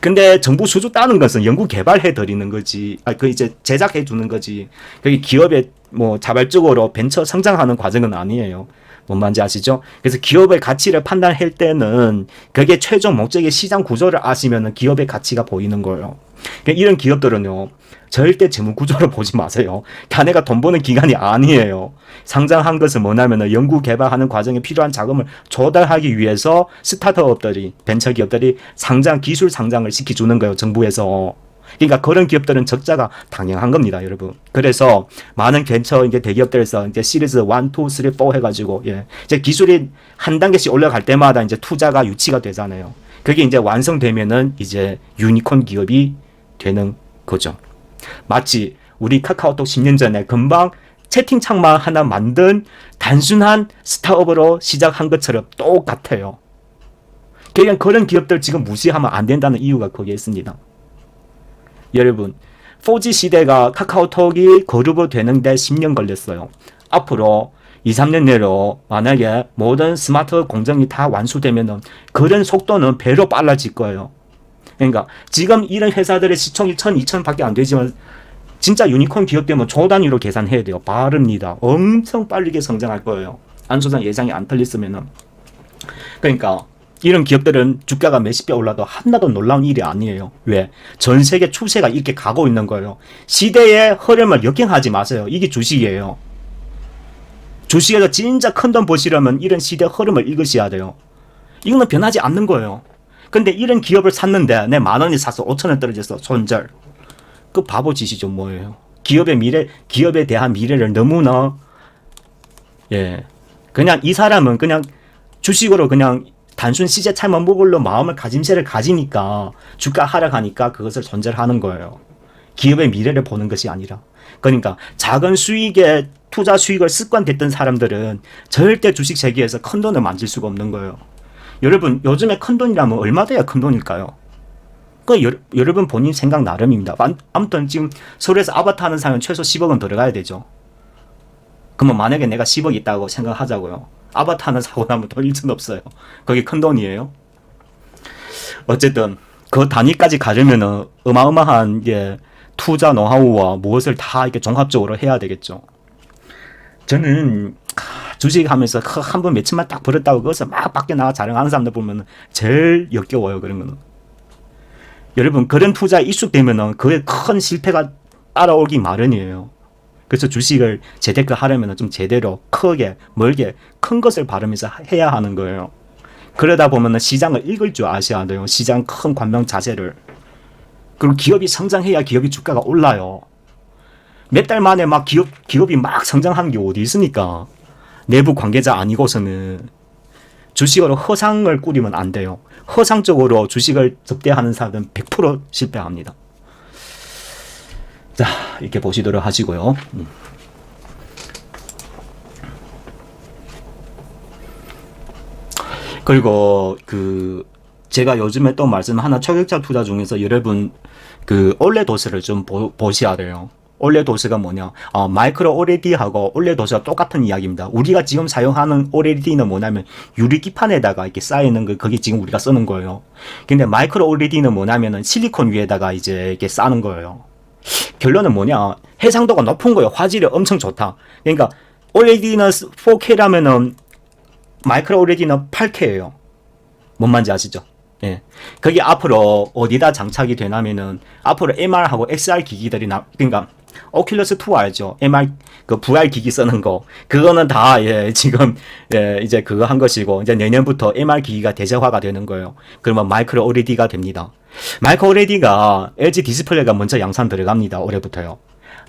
근데 정부 수주 따는 것은 연구 개발해 드리는 거지, 그 이제 제작해 주는 거지. 그게 기업에 뭐 자발적으로 벤처 성장하는 과정은 아니에요. 뭔 말인지 아시죠? 그래서 기업의 가치를 판단할 때는 그게 최종 목적의 시장 구조를 아시면 기업의 가치가 보이는 거예요. 그러니까 이런 기업들은요, 절대 재무 구조를 보지 마세요. 걔네가 돈 버는 기간이 아니에요. 상장한 것은 뭐냐면 연구 개발하는 과정에 필요한 자금을 조달하기 위해서 스타트업들이, 벤처 기업들이 기술 상장을 시켜주는 거예요, 정부에서. 그러니까 그런 기업들은 적자가 당연한 겁니다, 여러분. 그래서 많은 벤처 이제 대기업들에서 이제 시리즈 1, 2, 3, 4 해가지고 이제 기술이 한 단계씩 올라갈 때마다 이제 투자가 유치가 되잖아요. 그게 이제 완성되면은 이제 유니콘 기업이 되는 거죠. 마치 우리 카카오톡 10년 전에 금방 채팅창만 하나 만든 단순한 스타트업으로 시작한 것처럼 똑같아요. 그냥 그런 기업들 지금 무시하면 안 된다는 이유가 거기에 있습니다. 여러분, 4G 시대가 카카오톡이 거르고 되는데 10년 걸렸어요. 앞으로 2, 3년 내로 만약에 모든 스마트 공정이 다 완수되면 그런 속도는 배로 빨라질 거예요. 그러니까 지금 이런 회사들의 시총이 1000, 2000밖에 안 되지만 진짜 유니콘 기업 되면 조 단위로 계산해야 돼요. 빠릅니다. 엄청 빠르게 성장할 거예요. 안소장 예상이 안 틀렸으면은. 그러니까 이런 기업들은 주가가 몇십 배 올라도 하나도 놀라운 일이 아니에요. 왜? 전 세계 추세가 이렇게 가고 있는 거예요. 시대의 흐름을 역행하지 마세요. 이게 주식이에요. 주식에서 진짜 큰 돈 버시려면 이런 시대 흐름을 읽으셔야 돼요. 이거는 변하지 않는 거예요. 근데 이런 기업을 샀는데 내 10,000원이 사서 5,000원 떨어졌어. 손절. 그 바보 짓이죠, 뭐예요. 기업에 대한 미래를 너무나 그냥 이 사람은 그냥 주식으로 그냥 단순 시세차만 먹으려 마음을 가짐새를 가지니까 주가 하락하니까 그것을 손절하는 거예요. 기업의 미래를 보는 것이 아니라. 그러니까 작은 수익에 투자 수익을 습관됐던 사람들은 절대 주식 세계에서 큰 돈을 만질 수가 없는 거예요. 여러분, 요즘에 큰 돈이라면 얼마 돼야 큰 돈일까요? 여러분 본인 생각 나름입니다. 아무튼 지금 서울에서 아파트 하는 사람은 최소 10억은 들어가야 되죠. 그러면 만약에 내가 10억 있다고 생각하자고요. 아파트 하나 사고 나면 돈 1천 없어요. 그게 큰 돈이에요. 어쨌든 그 단위까지 가려면은 어마어마한 투자 노하우와 무엇을 다 이렇게 종합적으로 해야 되겠죠. 저는 주식하면서 한 번 몇천만 딱 벌었다고 그것을 막 밖에 나가 자랑하는 사람들 보면 제일 역겨워요. 그런 거는. 여러분, 그런 투자에 익숙되면은 그의 큰 실패가 따라오기 마련이에요. 그래서 주식을 재테크 하려면 좀 제대로 크게 멀게 큰 것을 바르면서 해야 하는 거예요. 그러다 보면 시장을 읽을 줄 아셔야 돼요. 시장 큰 관명 자세를. 그리고 기업이 성장해야 기업이 주가가 올라요. 몇 달 만에 막 기업이 막 성장하는 게 어디 있습니까? 내부 관계자 아니고서는 주식으로 허상을 꾸리면 안 돼요. 허상적으로 주식을 접대하는 사람은 100% 실패합니다. 자, 이렇게 보시도록 하시고요. 그리고 제가 요즘에 또 말씀 하나 초격자 투자 중에서 여러분 올레도스를 좀 보셔야 돼요. 올레도스가 뭐냐? 마이크로 OLED하고 올레도스가 똑같은 이야기입니다. 우리가 지금 사용하는 OLED는 뭐냐면 유리기판에다가 이렇게 쌓이는 거, 그게 지금 우리가 쓰는 거예요. 근데 마이크로 OLED는 뭐냐면은 실리콘 위에다가 이제 이렇게 쌓는 거예요. 결론은 뭐냐? 해상도가 높은 거예요. 화질이 엄청 좋다. 그러니까 OLED는 4K라면은 마이크로 OLED는 8K예요. 뭔 말인지 아시죠? 예. 그게 앞으로 어디다 장착이 되냐면은 앞으로 MR하고 XR 기기들이 그러니까 오큘러스 2 알죠? MR 그 VR 기기 쓰는 거 그거는 다 지금 이제 그거 한 것이고 이제 내년부터 MR 기기가 대세화가 되는 거예요. 그러면 마이크로 OLED가 됩니다. 마이크로 OLED가 LG 디스플레이가 먼저 양산 들어갑니다. 올해부터요.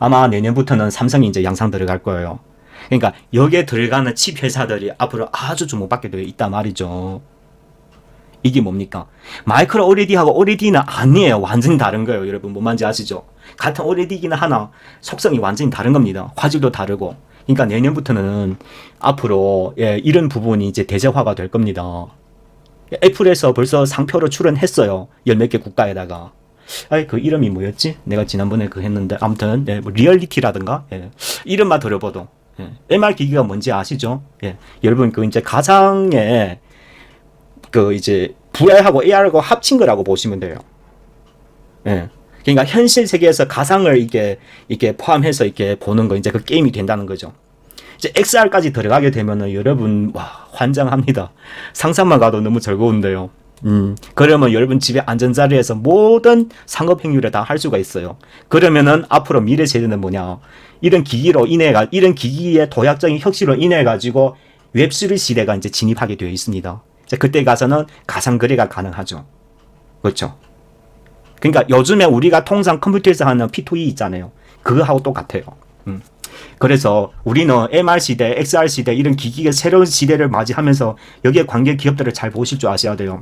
아마 내년부터는 삼성이 이제 양산 들어갈 거예요. 그러니까 여기에 들어가는 칩 회사들이 앞으로 아주 주목받게 되어 있단 말이죠. 이게 뭡니까? 마이크로 OLED하고 OLED는 아니에요. 완전히 다른 거예요. 여러분 뭔 말인지 아시죠? 같은 OLED이긴 하나 속성이 완전히 다른 겁니다. 화질도 다르고. 그러니까 내년부터는 앞으로 이런 부분이 이제 대세화가 될 겁니다. 애플에서 벌써 상표로 출원했어요. 열 몇 개 국가에다가. 그 이름이 뭐였지? 내가 지난번에 그 했는데 아무튼 뭐 리얼리티라든가 이름만 들어봐도 MR 기기가 뭔지 아시죠? 여러분 그 이제 가상의 그 이제 VR하고 AR하고 합친 거라고 보시면 돼요. 그러니까 현실 세계에서 가상을 이렇게 포함해서 이렇게 보는 거 이제 그 게임이 된다는 거죠. 이제 XR까지 들어가게 되면은 여러분 와 환장합니다. 상상만 가도 너무 즐거운데요. 그러면 여러분 집에 앉은 자리에서 모든 상업 행위를 다 할 수가 있어요. 그러면은 앞으로 미래 세대는 뭐냐? 이런 기기의 도약적인 혁신으로 인해 가지고 웹3 시대가 이제 진입하게 되어 있습니다. 그때 가서는 가상 거래가 가능하죠. 그렇죠? 그러니까 요즘에 우리가 통상 컴퓨터에서 하는 P2E 있잖아요. 그거하고 똑같아요. 그래서 우리는 MR 시대, XR 시대 이런 기기의 새로운 시대를 맞이하면서 여기에 관계 기업들을 잘 보실 줄 아셔야 돼요.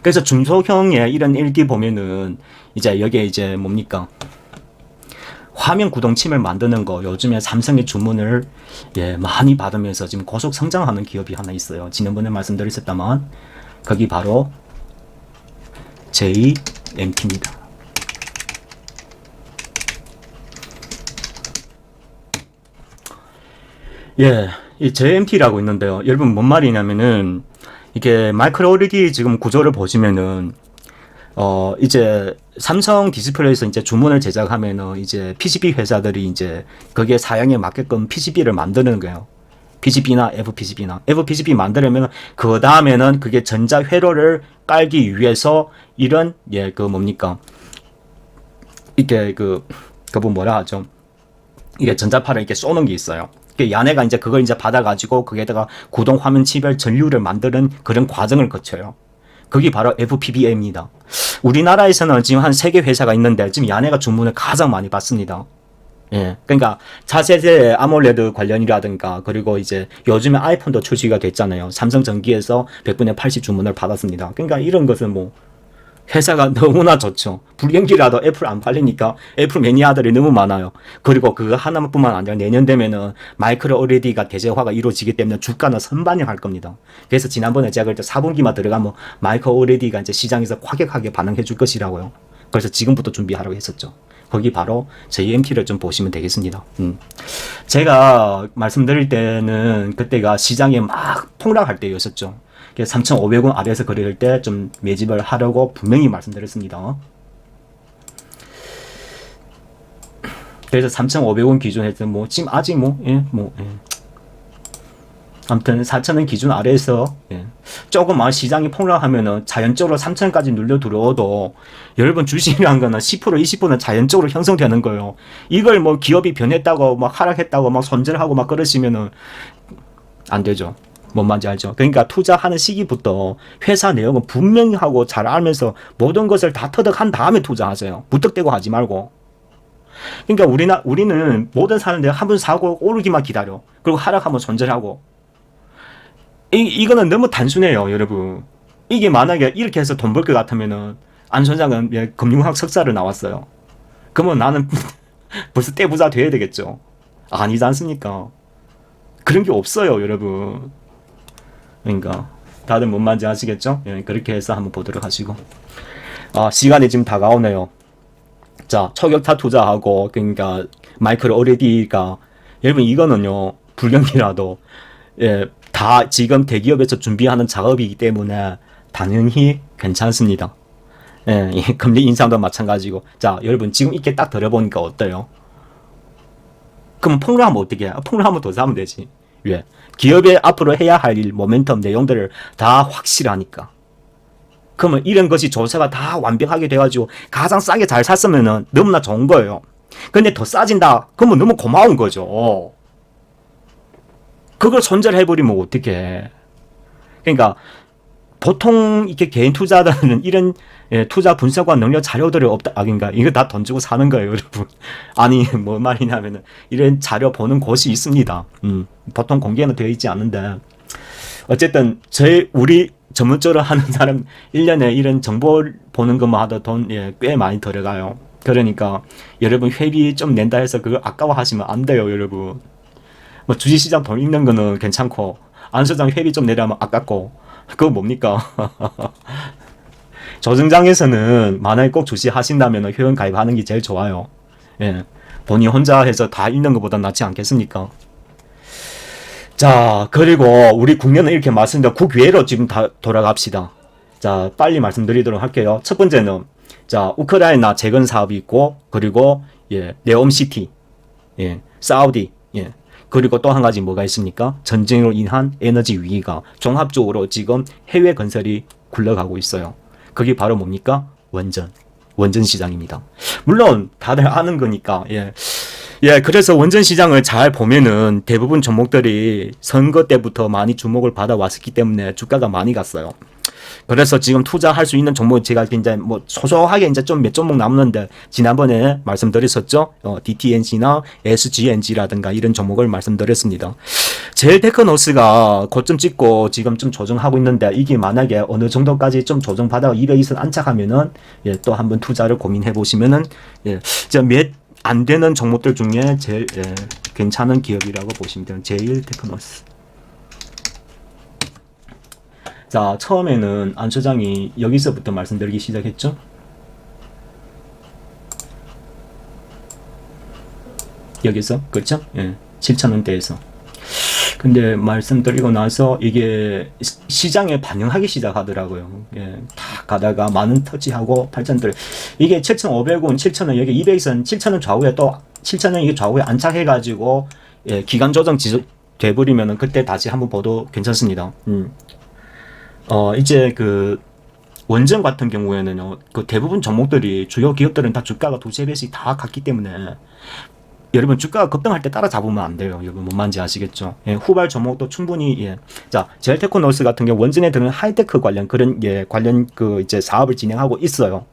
그래서 중소형의 이런 LD 보면은 이제 여기에 이제 뭡니까? 화면 구동침을 만드는 거 요즘에 삼성의 주문을 많이 받으면서 지금 고속 성장하는 기업이 하나 있어요. 지난번에 말씀드렸었다만 거기 바로 JMT입니다. 이 JMT라고 있는데요. 여러분 뭔 말이냐면은 이게 마이크로 LED 지금 구조를 보시면은 이제 삼성 디스플레이에서 이제 주문을 제작하면은 이제 PCB 회사들이 이제 거기에 사양에 맞게끔 PCB를 만드는 거예요. PCB나 FPCB 만들려면 그 다음에는 그게 전자 회로를 깔기 위해서 이런 그 뭡니까 이게 그분 뭐라 하죠? 이게 전자파를 이렇게 쏘는 게 있어요. 얘네가 이제 그걸 이제 받아가지고 거기에다가 구동 화면 칩별 전류를 만드는 그런 과정을 거쳐요. 그게 바로 FPGA입니다. 우리나라에서는 지금 한 3개 회사가 있는데 지금 얘네가 주문을 가장 많이 받습니다. 그러니까 차세대 아몰레드 관련이라든가 그리고 이제 요즘에 아이폰도 출시가 됐잖아요. 삼성전기에서 100분의 80 주문을 받았습니다. 그러니까 이런 것은 뭐 회사가 너무나 좋죠. 불경기라도 애플 안 팔리니까 애플 매니아들이 너무 많아요. 그리고 그거 하나뿐만 아니라 내년 되면은 마이크로 OLED가 대세화가 이루어지기 때문에 주가는 선반영할 겁니다. 그래서 지난번에 제가 그때 4분기만 들어가면 마이크로 OLED가 이제 시장에서 과격하게 반응해 줄 것이라고요. 그래서 지금부터 준비하라고 했었죠. 거기 바로 JMT를 좀 보시면 되겠습니다. 제가 말씀드릴 때는 그때가 시장이 막 폭락할 때였었죠. 3,500원 아래에서 거래될 때 좀 매집을 하려고 분명히 말씀드렸습니다. 그래서 3,500원 기준에서 뭐 지금 아직 아무튼 4,000원 기준 아래에서 조금 시장이 폭락하면은 자연적으로 3,000원까지 눌려 들어오도 여러분 주식이란 거는 10% 20%는 자연적으로 형성되는 거예요. 이걸 뭐 기업이 변했다고 막 하락했다고 막 손절하고 막 그러시면은 안 되죠. 뭔 말인지 알죠? 그러니까 투자하는 시기부터 회사 내용은 분명히 하고 잘 알면서 모든 것을 다 터득한 다음에 투자하세요. 무턱대고 하지 말고. 그러니까 우리는 모든 사는데 한 번 사고 오르기만 기다려. 그리고 하락하면 손절하고. 이거는 너무 단순해요, 여러분. 이게 만약에 이렇게 해서 돈 벌 것 같으면은 안 소장은 금융학 석사를 나왔어요. 그러면 나는 벌써 떼부자 돼야 되겠죠. 아니지 않습니까? 그런 게 없어요, 여러분. 그러니까 다들 뭔 말인지 아시겠죠? 그렇게 해서 한번 보도록 하시고 시간이 지금 다가오네요. 자, 초격타 투자하고, 그러니까, 마이크로 OLED가, 여러분, 이거는요, 불경기라도, 예, 다 지금 대기업에서 준비하는 작업이기 때문에, 당연히 괜찮습니다. 예, 이 금리 인상도 마찬가지고. 자, 여러분, 지금 이렇게 딱 들어보니까 어때요? 그럼 폭로하면 어떻게 해요? 폭로하면 더 사면 되지. 왜? 기업이 앞으로 해야 할 일, 모멘텀 내용들을 다 확실하니까. 그러면 이런 것이 조사가 다 완벽하게 돼가지고 가장 싸게 잘 샀으면은 너무나 좋은 거예요. 근데 더 싸진다? 그러면 너무 고마운 거죠. 그걸 손절해버리면 어떡해. 그러니까 보통 이렇게 개인 투자자들은 이런 투자 분석과 능력 자료들이 없다. 그러니까 이거 다 돈 주고 사는 거예요, 여러분. 아니, 뭐 말이냐면은 이런 자료 보는 곳이 있습니다. 보통 공개는 되어 있지 않는데 어쨌든 우리 전문적으로 하는 사람 1년에 이런 정보 보는 것만 하다 돈 꽤 많이 들어가요. 그러니까 여러분 회비 좀 낸다 해서 그걸 아까워하시면 안 돼요, 여러분. 뭐 주식시장 돈 읽는 거는 괜찮고 안 소장 회비 좀 내려면 아깝고 그거 뭡니까? 조정장에서는 만약에 꼭 주식 하신다면 회원 가입하는 게 제일 좋아요. 예. 본인 혼자 해서 다 읽는 것보다 낫지 않겠습니까? 자, 그리고 우리 국내는 이렇게 말씀드려 국외로 지금 다 돌아갑시다. 자, 빨리 말씀드리도록 할게요. 첫 번째는 자, 우크라이나 재건 사업이 있고 그리고 네옴시티, 사우디, 그리고 또 한 가지 뭐가 있습니까? 전쟁으로 인한 에너지 위기가 종합적으로 지금 해외 건설이 굴러가고 있어요. 그게 바로 뭡니까? 원전 시장입니다. 물론 다들 아는 거니까. 그래서 원전 시장을 잘 보면은 대부분 종목들이 선거 때부터 많이 주목을 받아왔었기 때문에 주가가 많이 갔어요. 그래서 지금 투자할 수 있는 종목 제가 이제 뭐 소소하게 이제 좀 몇 종목 남는데 지난번에 말씀드렸었죠. DTNG나 SGNG라든가 이런 종목을 말씀드렸습니다. 젤테크노스가 고점 찍고 지금 좀 조정하고 있는데 이게 만약에 어느 정도까지 좀 조정받아 200이선 안착하면은 또 한번 투자를 고민해 보시면은 몇 안 되는 종목들 중에 제일 괜찮은 기업이라고 보시면 돼요. 젤테크노스. 자, 처음에는 안 소장이 여기서부터 말씀드리기 시작했죠. 여기서 그렇죠? 7,000원대에서. 근데 말씀드리고 나서 이게 시장에 반영하기 시작하더라고요. 다 가다가 만원 터치하고 8,000원. 이게 7,500원, 7,000원, 여기 200선 7,000원 좌우에 또 7,000원 이게 좌우에 안착해가지고 기간 조정 돼버리면은 그때 다시 한번 봐도 괜찮습니다. 이제 그 원전 같은 경우에는요, 그 대부분 종목들이 주요 기업들은 다 주가가 2~3배씩 다 갔기 때문에 여러분 주가가 급등할 때 따라잡으면 안 돼요. 여러분 뭔 말인지 아시겠죠? 후발 종목도 충분히 자, 젤테크노스 같은 경우 원전에 드는 하이테크 관련 그런 관련 그 이제 사업을 진행하고 있어요.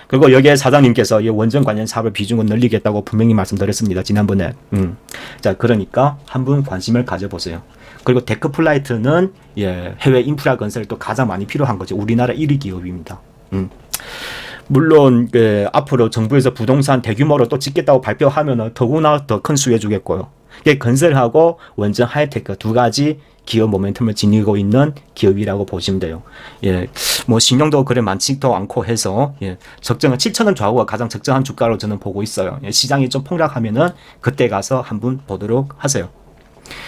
그리고 여기에 사장님께서 이 원전 관련 사업을 비중을 늘리겠다고 분명히 말씀드렸습니다. 지난번에. 자, 그러니까 한번 관심을 가져보세요. 그리고 데크플라이트는 해외 인프라 건설 또 가장 많이 필요한 거죠. 우리나라 1위 기업입니다. 물론 앞으로 정부에서 부동산 대규모로 또 짓겠다고 발표하면 더구나 더 큰 수혜 주겠고요. 건설하고 원전 하이테크 두 가지 기업 모멘텀을 지니고 있는 기업이라고 보시면 돼요. 뭐 신용도 그래 많지도 않고 해서 적정한 7,000원 좌우가 가장 적정한 주가로 저는 보고 있어요. 시장이 좀 폭락하면은 그때 가서 한번 보도록 하세요.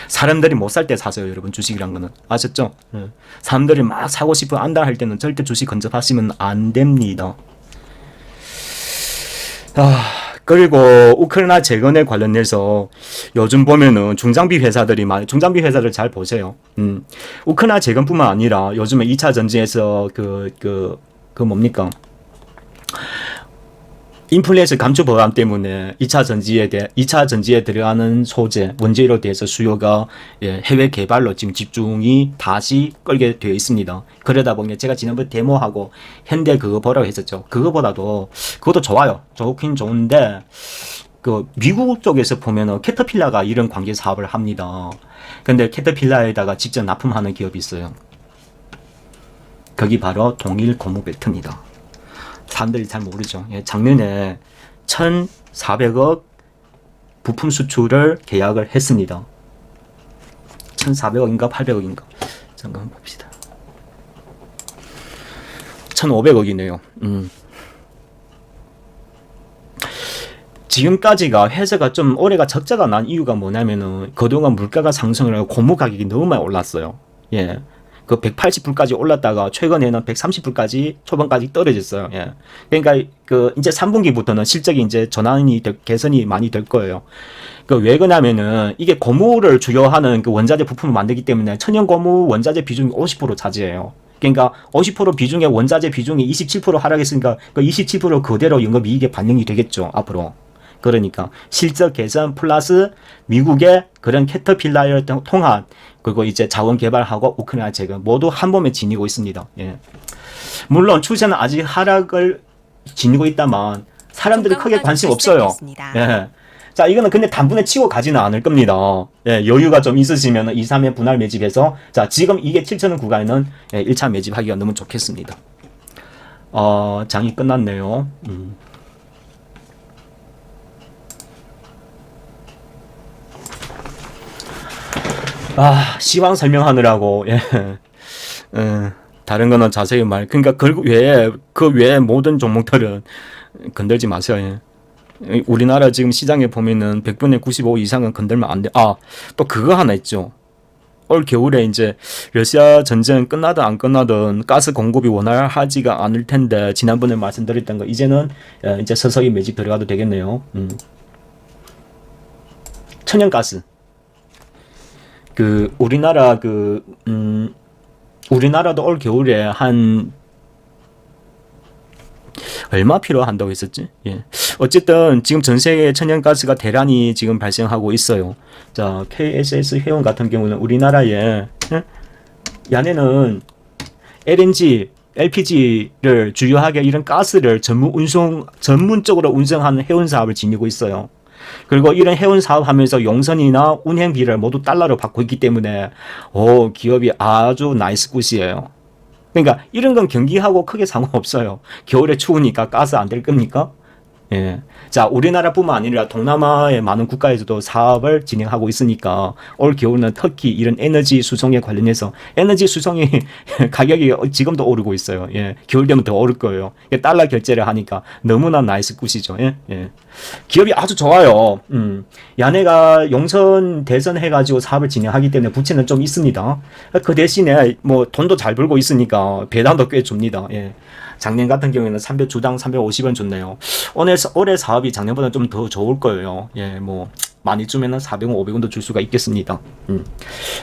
사람들이 못 살 때 사세요, 여러분. 주식이란 거는 아셨죠? 사람들이 막 사고 싶어 안다 할 때는 절대 주식 건접하시면 안 됩니다. 그리고 우크라이나 재건에 관련해서 요즘 보면은 중장비 회사들이 중장비 회사들 잘 보세요. 우크라이나 재건뿐만 아니라 요즘에 2차 전지에서 그 뭡니까? 인플레이션 감축 법안 때문에 2차 전지에 들어가는 소재, 원재료에 대해서 수요가 해외 개발로 지금 집중이 다시 끌게 되어 있습니다. 그러다 보니 제가 지난번에 데모하고 현대 그거 보라고 했었죠. 그것도 좋아요. 좋긴 좋은데 그 미국 쪽에서 보면은 캐터필라가 이런 관계 사업을 합니다. 근데 캐터필라에다가 직접 납품하는 기업이 있어요. 거기 바로 동일 고무벨트입니다. 사람들이 잘 모르죠. 작년에 1,400억 부품 수출을 계약을 했습니다. 1,400억인가 800억인가 잠깐 봅시다. 1,500억이네요. 지금까지가 회사가 좀 올해가 적자가 난 이유가 뭐냐면은 그동안 물가가 상승을 하고 고무 가격이 너무 많이 올랐어요. 예. 그 180불까지 올랐다가 최근에는 130불까지 초반까지 떨어졌어요. 예. 그러니까 그 이제 3분기부터는 실적이 이제 개선이 많이 될 거예요. 그 왜 그러냐면은 이게 고무를 주요하는 그 원자재 부품을 만들기 때문에 천연 고무 원자재 비중이 50% 차지해요. 그러니까 50% 비중의 원자재 비중이 27% 하락했으니까 그 27% 그대로 영업이익에 반영이 되겠죠, 앞으로. 그러니까 실적 개선 플러스 미국의 그런 캐터필라를 통한 그리고 이제 자원 개발하고 우크라이나 재건 모두 한 몸에 지니고 있습니다. 예. 물론 추세는 아직 하락을 지니고 있다만 사람들이 크게 관심 없어요. 예. 자, 이거는 근데 단분에 치고 가지는 않을 겁니다. 예, 여유가 좀 있으시면 2, 3회 분할 매집해서 자, 지금 이게 7,000원 구간에는 1차 매집하기가 너무 좋겠습니다. 장이 끝났네요. 시황 설명하느라고, 예. 다른 거는 자세히 그러니까 그 외에 모든 종목들은 건들지 마세요, 예. 우리나라 지금 시장에 보면은 100분의 95 이상은 건들면 안 돼. 또 그거 하나 있죠. 올 겨울에 이제 러시아 전쟁 끝나든 안 끝나든 가스 공급이 원활하지가 않을 텐데 지난번에 말씀드렸던 거 이제는 이제 서서히 매집 들어가도 되겠네요. 천연가스. 우리나라도 올 겨울에 한 얼마 필요한다고 했었지? 예. 어쨌든 지금 전 세계 천연가스가 대란이 지금 발생하고 있어요. 자, KSS 회원 같은 경우는 우리나라에 야네는 LNG, LPG를 주요하게 이런 가스를 전문적으로 운송하는 해운 사업을 지니고 있어요. 그리고 이런 해운 사업하면서 용선이나 운행비를 모두 달러로 받고 있기 때문에 기업이 아주 나이스 굿이에요. 그러니까 이런 건 경기하고 크게 상관없어요. 겨울에 추우니까 가스 안 될 겁니까? 예. 자, 우리나라뿐만 아니라 동남아의 많은 국가에서도 사업을 진행하고 있으니까 올 겨울은 특히 이런 에너지 수송에 관련해서 에너지 수송이 가격이 지금도 오르고 있어요. 예. 겨울 되면 더 오를 거예요. 달러 결제를 하니까 너무나 나이스 굿이죠. 예. 예. 기업이 아주 좋아요. 야네가 용선 대선 해가지고 사업을 진행하기 때문에 부채는 좀 있습니다. 그 대신에 뭐 돈도 잘 벌고 있으니까 배당도 꽤 줍니다. 예. 작년 같은 경우에는 주당 350원 줬네요. 올해 사업이 작년보다 좀 더 좋을 거예요. 예, 뭐 많이 주면은 400원, 500원도 줄 수가 있겠습니다.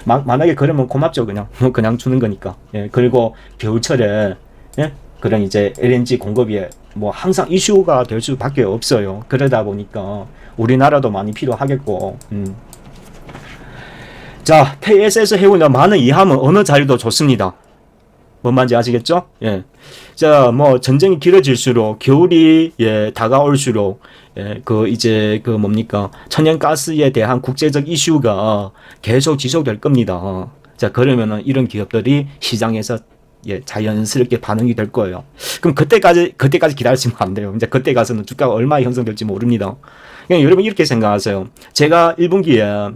만약에 그러면 고맙죠, 그냥 주는 거니까. 예, 그리고 겨울철에 그런 이제 LNG 공급이 뭐 항상 이슈가 될 수밖에 없어요. 그러다 보니까 우리나라도 많이 필요하겠고. 자, KSS 해운은 많은 이하면 어느 자리도 좋습니다. 뭔 말인지 아시겠죠? 예. 자, 뭐 전쟁이 길어질수록 겨울이 다가올수록 천연가스에 대한 국제적 이슈가 계속 지속될 겁니다. 자, 그러면은 이런 기업들이 시장에서 자연스럽게 반응이 될 거예요. 그럼 그때까지 기다리시면 안 돼요. 이제 그때 가서는 주가가 얼마 형성될지 모릅니다. 그냥 여러분 이렇게 생각하세요. 제가 1분기에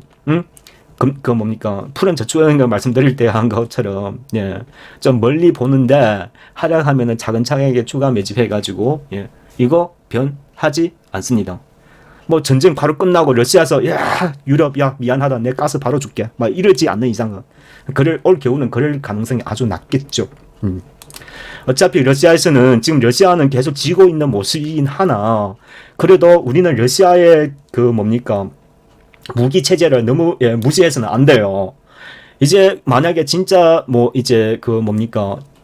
푸른 저축은행을 말씀드릴 때 한 것처럼, 좀 멀리 보는데, 하락하면은 차근차근하게 추가 매집해가지고, 이거 변하지 않습니다. 뭐 전쟁 바로 끝나고 러시아에서, 유럽, 미안하다. 내 가스 바로 줄게. 막 이러지 않는 이상은. 올 겨우는 그럴 가능성이 아주 낮겠죠. 어차피 러시아는 계속 지고 있는 모습이긴 하나, 그래도 우리는 러시아의 무기 체제를 너무 무시해서는 안 돼요. 이제 만약에 진짜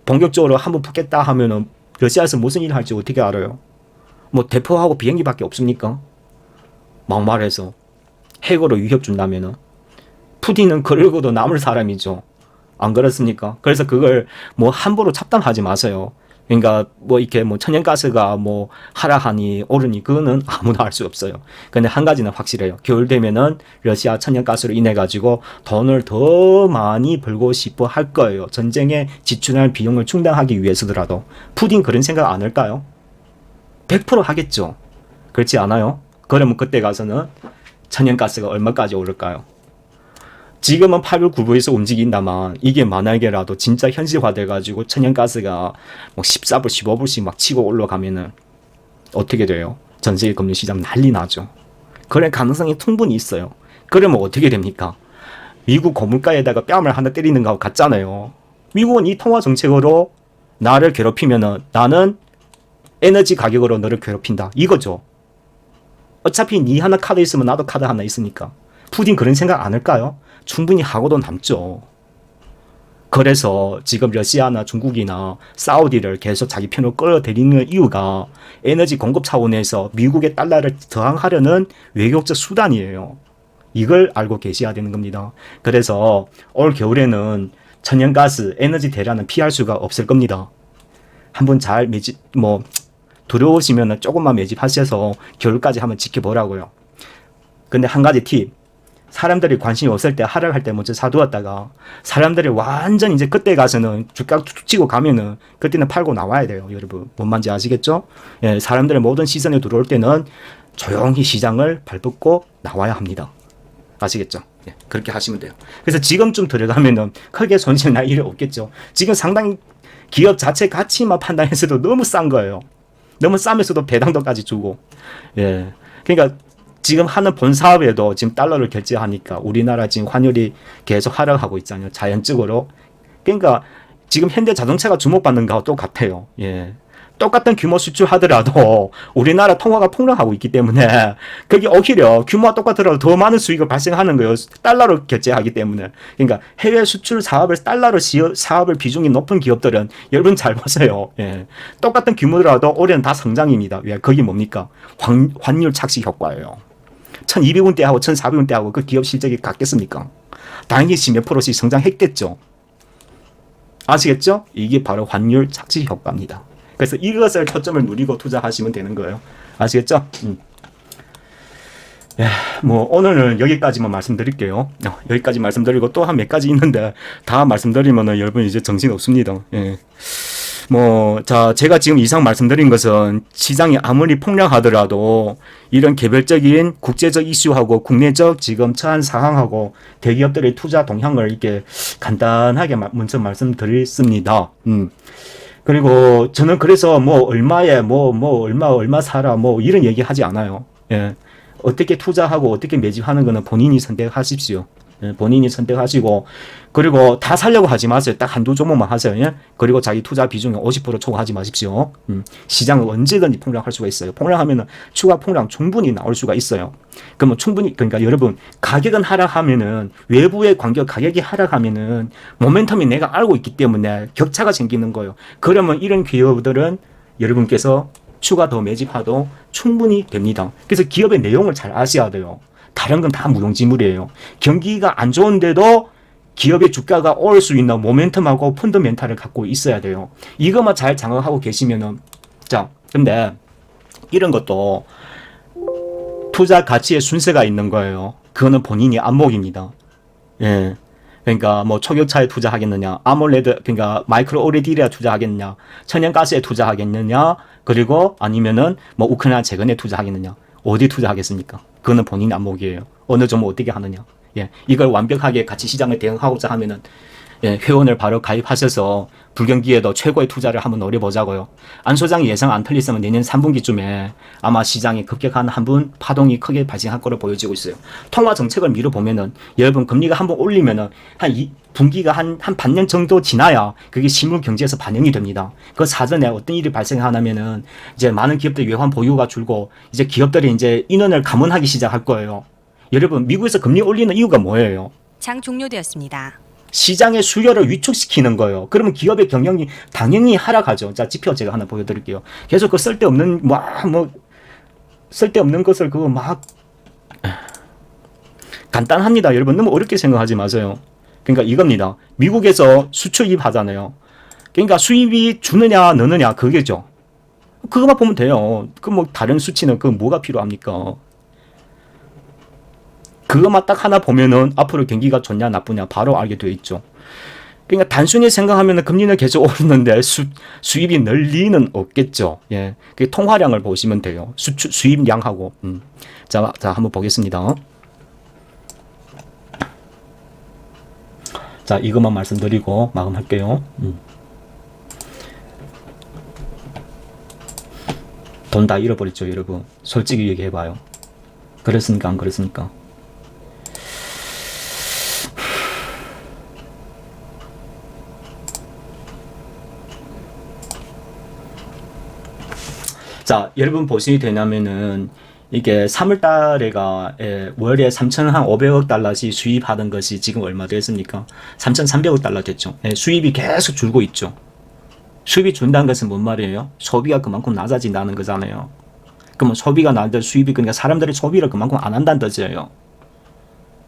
본격적으로 한번 붙겠다 하면은 러시아에서 무슨 일을 할지 어떻게 알아요? 뭐 대포하고 비행기밖에 없습니까? 막말해서 핵으로 위협 준다면은 푸틴은 그러고도 남을 사람이죠. 안 그렇습니까? 그래서 그걸 뭐 함부로 착담하지 마세요. 그러니까 천연가스가 하락하니 오르니 그거는 아무도 알 수 없어요. 근데 한 가지는 확실해요. 겨울 되면은 러시아 천연가스로 인해 가지고 돈을 더 많이 벌고 싶어 할 거예요. 전쟁에 지출할 비용을 충당하기 위해서더라도. 푸틴 그런 생각 안 할까요? 100% 하겠죠. 그렇지 않아요? 그러면 그때 가서는 천연가스가 얼마까지 오를까요? 지금은 8불 9불에서 움직인다만 이게 만약에라도 진짜 현실화돼가지고 천연가스가 14불 15불씩 막 치고 올라가면은 어떻게 돼요? 전 세계 금융 시장 난리 나죠. 그럴 가능성이 충분히 있어요. 그러면 어떻게 됩니까? 미국 고물가에다가 뺨을 하나 때리는 거 같잖아요. 미국은 이 통화 정책으로 나를 괴롭히면은 나는 에너지 가격으로 너를 괴롭힌다. 이거죠. 어차피 니 하나 카드 있으면 나도 카드 하나 있으니까. 푸틴 그런 생각 안 할까요? 충분히 하고도 남죠. 그래서 지금 러시아나 중국이나 사우디를 계속 자기 편으로 끌어들이는 이유가 에너지 공급 차원에서 미국의 달러를 저항하려는 외교적 수단이에요. 이걸 알고 계셔야 되는 겁니다. 그래서 올 겨울에는 천연가스, 에너지 대란은 피할 수가 없을 겁니다. 한번 잘 매집, 두려우시면 조금만 매집하셔서 겨울까지 한번 지켜보라고요. 근데 한 가지 팁. 사람들이 관심이 없을 때 하락할 때 먼저 사두었다가 사람들이 완전 이제 그때 가서는 주가 툭 치고 가면은 그때는 팔고 나와야 돼요. 여러분 뭔 말인지 아시겠죠? 예, 사람들의 모든 시선이 들어올 때는 조용히 시장을 밟고 나와야 합니다. 아시겠죠? 예, 그렇게 하시면 돼요. 그래서 지금쯤 들어가면은 크게 손실 날 일이 없겠죠. 지금 상당히 기업 자체 가치만 판단해서도 너무 싼 거예요. 너무 싸면서도 배당도까지 주고. 예. 그러니까 지금 하는 본 사업에도 지금 달러를 결제하니까 우리나라 지금 환율이 계속 하락하고 있잖아요. 자연적으로. 그러니까 지금 현대 자동차가 주목받는 거하고 똑같아요. 예. 똑같은 규모 수출하더라도 우리나라 통화가 폭락하고 있기 때문에 그게 오히려 규모가 똑같더라도 더 많은 수익을 발생하는 거예요. 달러로 결제하기 때문에. 그러니까 해외 수출 사업을 달러로 사업을 비중이 높은 기업들은 여러분 잘 보세요. 예. 똑같은 규모더라도 올해는 다 성장입니다. 왜? 그게 뭡니까? 환율 착시 효과예요. 1200원대하고 1400원대하고 그 기업 실적이 같겠습니까? 당연히 몇 프로씩 성장했겠죠. 아시겠죠? 이게 바로 환율 착시 효과입니다. 그래서 이것을 초점을 누리고 투자하시면 되는 거예요. 아시겠죠? 예, 오늘은 여기까지만 말씀드릴게요. 여기까지 말씀드리고 또 한 몇 가지 있는데 다 말씀드리면은 여러분 이제 정신 없습니다. 예. 자, 제가 지금 이상 말씀드린 것은 시장이 아무리 폭락하더라도 이런 개별적인 국제적 이슈하고 국내적 지금 처한 상황하고 대기업들의 투자 동향을 이렇게 간단하게 먼저 말씀드렸습니다. 그리고 저는 그래서 얼마에 얼마 사라 이런 얘기 하지 않아요. 예. 어떻게 투자하고 어떻게 매집하는 거는 본인이 선택하십시오. 예, 본인이 선택하시고 그리고 다 살려고 하지 마세요. 딱 한두 종목만 하세요. 예? 그리고 자기 투자 비중이 50% 초과하지 마십시오. 시장은 언제든지 폭락할 수가 있어요. 폭락하면은 추가 폭락 충분히 나올 수가 있어요. 그러면 그러니까 여러분 가격은 하락하면은 외부의 가격이 하락하면은 모멘텀이 내가 알고 있기 때문에 격차가 생기는 거예요. 그러면 이런 기업들은 여러분께서 추가 더 매집하도 충분히 됩니다. 그래서 기업의 내용을 잘 아셔야 돼요. 다른 건 다 무용지물이에요. 경기가 안 좋은데도 기업의 주가가 오를 수 있는 모멘텀하고 펀더멘탈을 갖고 있어야 돼요. 이것만 잘 장악하고 계시면은 자, 근데 이런 것도 투자 가치의 순서가 있는 거예요. 그거는 본인이 안목입니다. 예. 그러니까 초격차에 투자하겠느냐, 아몰레드 그러니까 마이크로 OLED에 투자하겠느냐, 천연가스에 투자하겠느냐, 그리고 아니면은 우크라이나 재건에 투자하겠느냐. 어디 투자하겠습니까? 그거는 본인 안목이에요. 어느 종목 어떻게 하느냐. 예, 이걸 완벽하게 같이 시장을 대응하고자 하면은 예, 회원을 바로 가입하셔서 불경기에도 최고의 투자를 한번 노려보자고요. 안 소장이 예상 안 틀리면 내년 3분기쯤에 아마 시장이 급격한 한번 파동이 크게 발생할 거로 보여지고 있어요. 통화 정책을 미뤄보면은 여러분 금리가 한번 올리면은 한 분기가 한 반년 정도 지나야 그게 실물 경제에서 반영이 됩니다. 그 사전에 어떤 일이 발생하냐면은 이제 많은 기업들 외환 보유가 줄고 이제 기업들이 이제 인원을 감원하기 시작할 거예요. 여러분 미국에서 금리 올리는 이유가 뭐예요? 장 종료되었습니다. 시장의 수요를 위축시키는 거예요. 그러면 기업의 경영이 당연히 하락하죠. 자, 지표 제가 하나 보여드릴게요. 계속 그 쓸데없는 쓸데없는 것을 간단합니다. 여러분 너무 어렵게 생각하지 마세요. 그러니까 이겁니다. 미국에서 수출입 하잖아요. 그러니까 수입이 주느냐 느느냐 그게죠. 그거만 보면 돼요. 다른 수치는 뭐가 필요합니까? 그것만 딱 하나 보면은 앞으로 경기가 좋냐 나쁘냐 바로 알게 되어 있죠. 그러니까 단순히 생각하면은 금리는 계속 오르는데 수입이 늘 리는 없겠죠. 예. 그 통화량을 보시면 돼요. 수입량하고. 자, 한번 보겠습니다. 자, 이것만 말씀드리고 마감할게요. 돈 다 잃어버렸죠, 여러분. 솔직히 얘기해봐요. 그렇습니까, 안 그렇습니까? 자, 여러분 보시게 되냐면은 이게 3월 달에가 월에 3,500억 달러씩 수입하던 것이 지금 얼마 됐습니까? 3,300억 달러 됐죠. 수입이 계속 줄고 있죠. 수입이 준다는 것은 뭔 말이에요? 소비가 그만큼 낮아진다는 거잖아요. 그러면 소비가 낮아져 수입이, 그러니까 사람들이 소비를 그만큼 안 한다는 뜻이에요.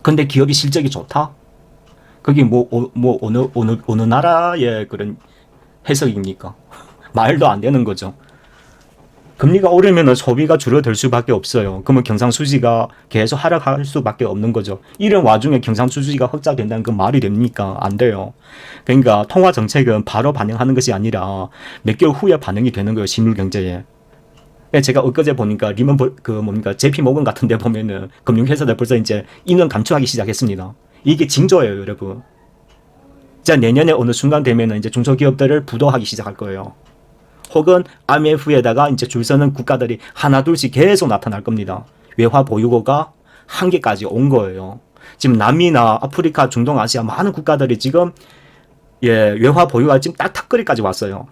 근데 기업이 실적이 좋다? 그게 어느 나라의 그런 해석입니까? 말도 안 되는 거죠. 금리가 오르면 소비가 줄어들 수밖에 없어요. 그러면 경상수지가 계속 하락할 수밖에 없는 거죠. 이런 와중에 경상수지가 흑자된다는 건 말이 됩니까? 안 돼요. 그러니까 통화정책은 바로 반영하는 것이 아니라 몇 개월 후에 반영이 되는 거예요. 실물경제에. 제가 엊그제 보니까 JP모건 같은 데 보면은 금융회사들 벌써 이제 인원 감축하기 시작했습니다. 이게 징조예요, 여러분. 자, 내년에 어느 순간 되면은 이제 중소기업들을 부도하기 시작할 거예요. 혹은 IMF에다가 이제 줄 서는 국가들이 하나 둘씩 계속 나타날 겁니다. 외화 보유고가 한계까지 온 거예요. 지금 남미나 아프리카, 중동, 아시아 많은 국가들이 지금 외화 보유가 지금 딱 턱걸이까지 왔어요.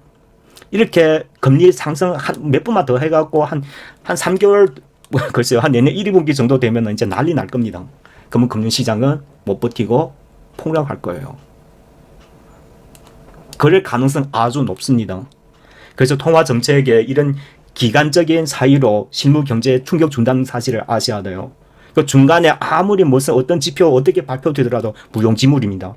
이렇게 금리 상승 몇 분만 더 해갖고 한 3개월, 글쎄요, 한 내년 1, 2분기 정도 되면 이제 난리 날 겁니다. 그러면 금융시장은 못 버티고 폭락할 거예요. 그럴 가능성 아주 높습니다. 그래서 통화정책에 이런 기간적인 사유로 실무 경제에 충격 준다는 사실을 아셔야 돼요. 그 중간에 아무리 무슨 어떤 지표 어떻게 발표되더라도 무용지물입니다.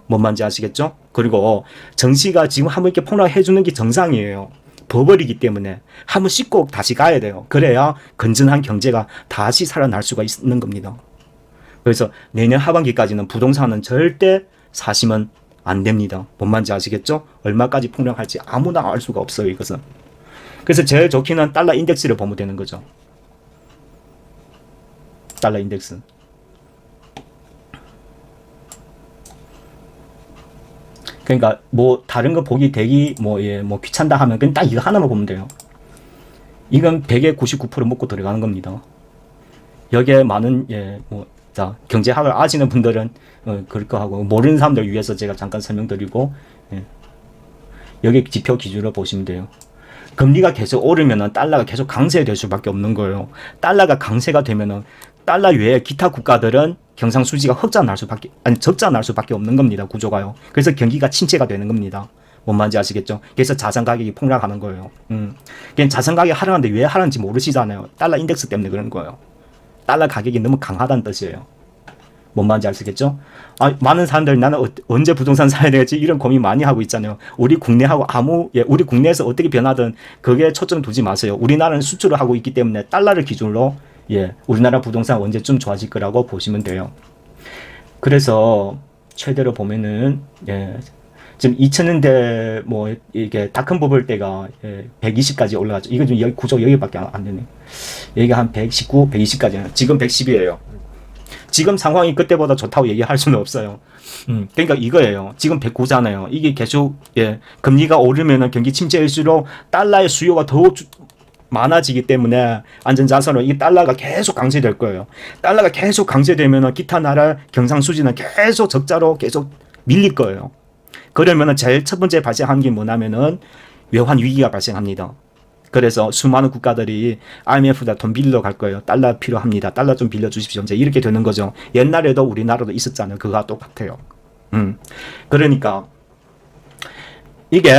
뭔 말인지 아시겠죠? 그리고 정시가 지금 한번 이렇게 폭락해 주는 게 정상이에요. 버블이기 때문에 한번 씻고 다시 가야 돼요. 그래야 건전한 경제가 다시 살아날 수가 있는 겁니다. 그래서 내년 하반기까지는 부동산은 절대 사시면 안 됩니다. 뭔 말인지 아시겠죠? 얼마까지 폭락할지 아무나 알 수가 없어요, 이것은. 그래서 제일 좋기는 달러 인덱스를 보면 되는 거죠. 달러 인덱스. 그러니까 뭐 다른 거 보기 되기 뭐 귀찮다 하면 그냥 딱 이거 하나만 보면 돼요. 이건 100에 99% 먹고 들어가는 겁니다. 여기에 많은 자, 경제학을 아시는 분들은 그럴 거 하고, 모르는 사람들 위해서 제가 잠깐 설명드리고, 여기 지표 기준으로 보시면 돼요. 금리가 계속 오르면은 달러가 계속 강세될 수밖에 없는 거예요. 달러가 강세가 되면은 달러 외에 기타 국가들은 경상수지가 적자 날 수밖에 없는 겁니다. 구조가요. 그래서 경기가 침체가 되는 겁니다. 뭔 말인지 아시겠죠? 그래서 자산 가격이 폭락하는 거예요. 그냥 자산 가격이 하락하는데 왜 하락하는지 모르시잖아요. 달러 인덱스 때문에 그런 거예요. 달러 가격이 너무 강하다는 뜻이에요. 뭔 말인지 아시겠죠? 많은 사람들이 나는 언제 부동산 사야 되겠지 이런 고민 많이 하고 있잖아요. 우리 국내하고 우리 국내에서 어떻게 변하든 그게 초점 두지 마세요. 우리나라는 수출을 하고 있기 때문에 달러를 기준으로 우리나라 부동산 언제쯤 좋아질 거라고 보시면 돼요. 그래서 최대로 보면은 지금 2000년대 뭐 이게 닷컴 버블 때가 120까지 올라갔죠. 이건 좀 여기 구조 여기밖에 안 되네. 여기가 한 119, 120까지는 지금 110이에요. 지금 상황이 그때보다 좋다고 얘기할 수는 없어요. 그러니까 이거예요. 지금 109잖아요. 이게 계속 금리가 오르면은 경기 침체일수록 달러의 수요가 더욱 많아지기 때문에 안전자산으로 이 달러가 계속 강세될 거예요. 달러가 계속 강세되면은 기타 나라 경상수지는 계속 적자로 계속 밀릴 거예요. 그러면은 제일 첫 번째 발생한 게 뭐냐면은 외환 위기가 발생합니다. 그래서 수많은 국가들이 IMF다 돈 빌려 갈 거예요. 달러 필요합니다. 달러 좀 빌려주십시오. 이제 이렇게 되는 거죠. 옛날에도 우리나라도 있었잖아요. 그거와 똑같아요. 그러니까 이게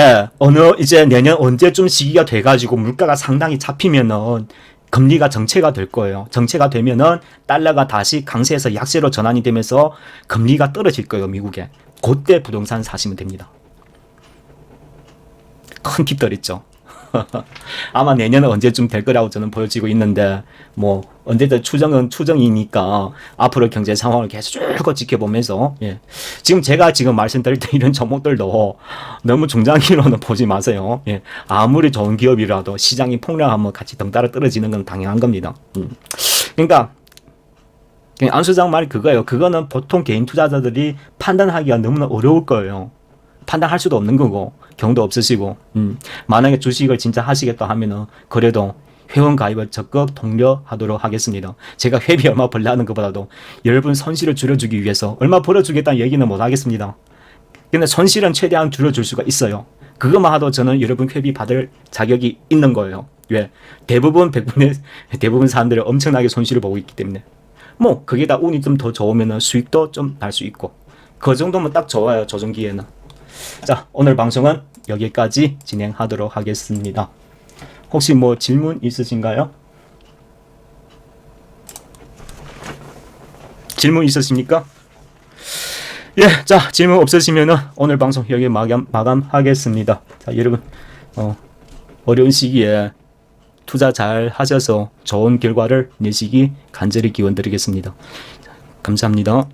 이제 내년 언제쯤 시기가 돼가지고 물가가 상당히 잡히면은 금리가 정체가 될 거예요. 정체가 되면은 달러가 다시 강세에서 약세로 전환이 되면서 금리가 떨어질 거예요. 미국에. 그때 부동산 사시면 됩니다. 큰 팁들 있죠. 아마 내년은 언제쯤 될 거라고 저는 보여지고 있는데 뭐 언제든 추정은 추정이니까 앞으로 경제 상황을 계속 쭉 지켜보면서 지금 제가 말씀드릴 때 이런 종목들도 너무 중장기로는 보지 마세요. 아무리 좋은 기업이라도 시장이 폭락하면 같이 덩달아 떨어지는 건 당연한 겁니다. 그러니까 안 소장 말이 그거예요. 그거는 보통 개인 투자자들이 판단하기가 너무나 어려울 거예요. 판단할 수도 없는 거고 경도 없으시고 만약에 주식을 진짜 하시겠다 하면은 그래도 회원 가입을 적극 독려하도록 하겠습니다. 제가 회비 얼마 벌라는 것보다도 여러분 손실을 줄여주기 위해서 얼마 벌어주겠다는 얘기는 못 하겠습니다. 근데 손실은 최대한 줄여줄 수가 있어요. 그것만 하도 저는 여러분 회비 받을 자격이 있는 거예요. 왜? 대부분 사람들이 엄청나게 손실을 보고 있기 때문에. 뭐 그게 다 운이 좀 더 좋으면 수익도 좀 날 수 있고 그 정도면 딱 좋아요. 조정기에는. 자, 오늘 방송은 여기까지 진행하도록 하겠습니다. 혹시 뭐 질문 있으신가요? 질문 있으십니까? 예, 자, 질문 없으시면은 오늘 방송 여기 마감하겠습니다. 자, 여러분, 어려운 시기에 투자 잘 하셔서 좋은 결과를 내시기 간절히 기원드리겠습니다. 감사합니다.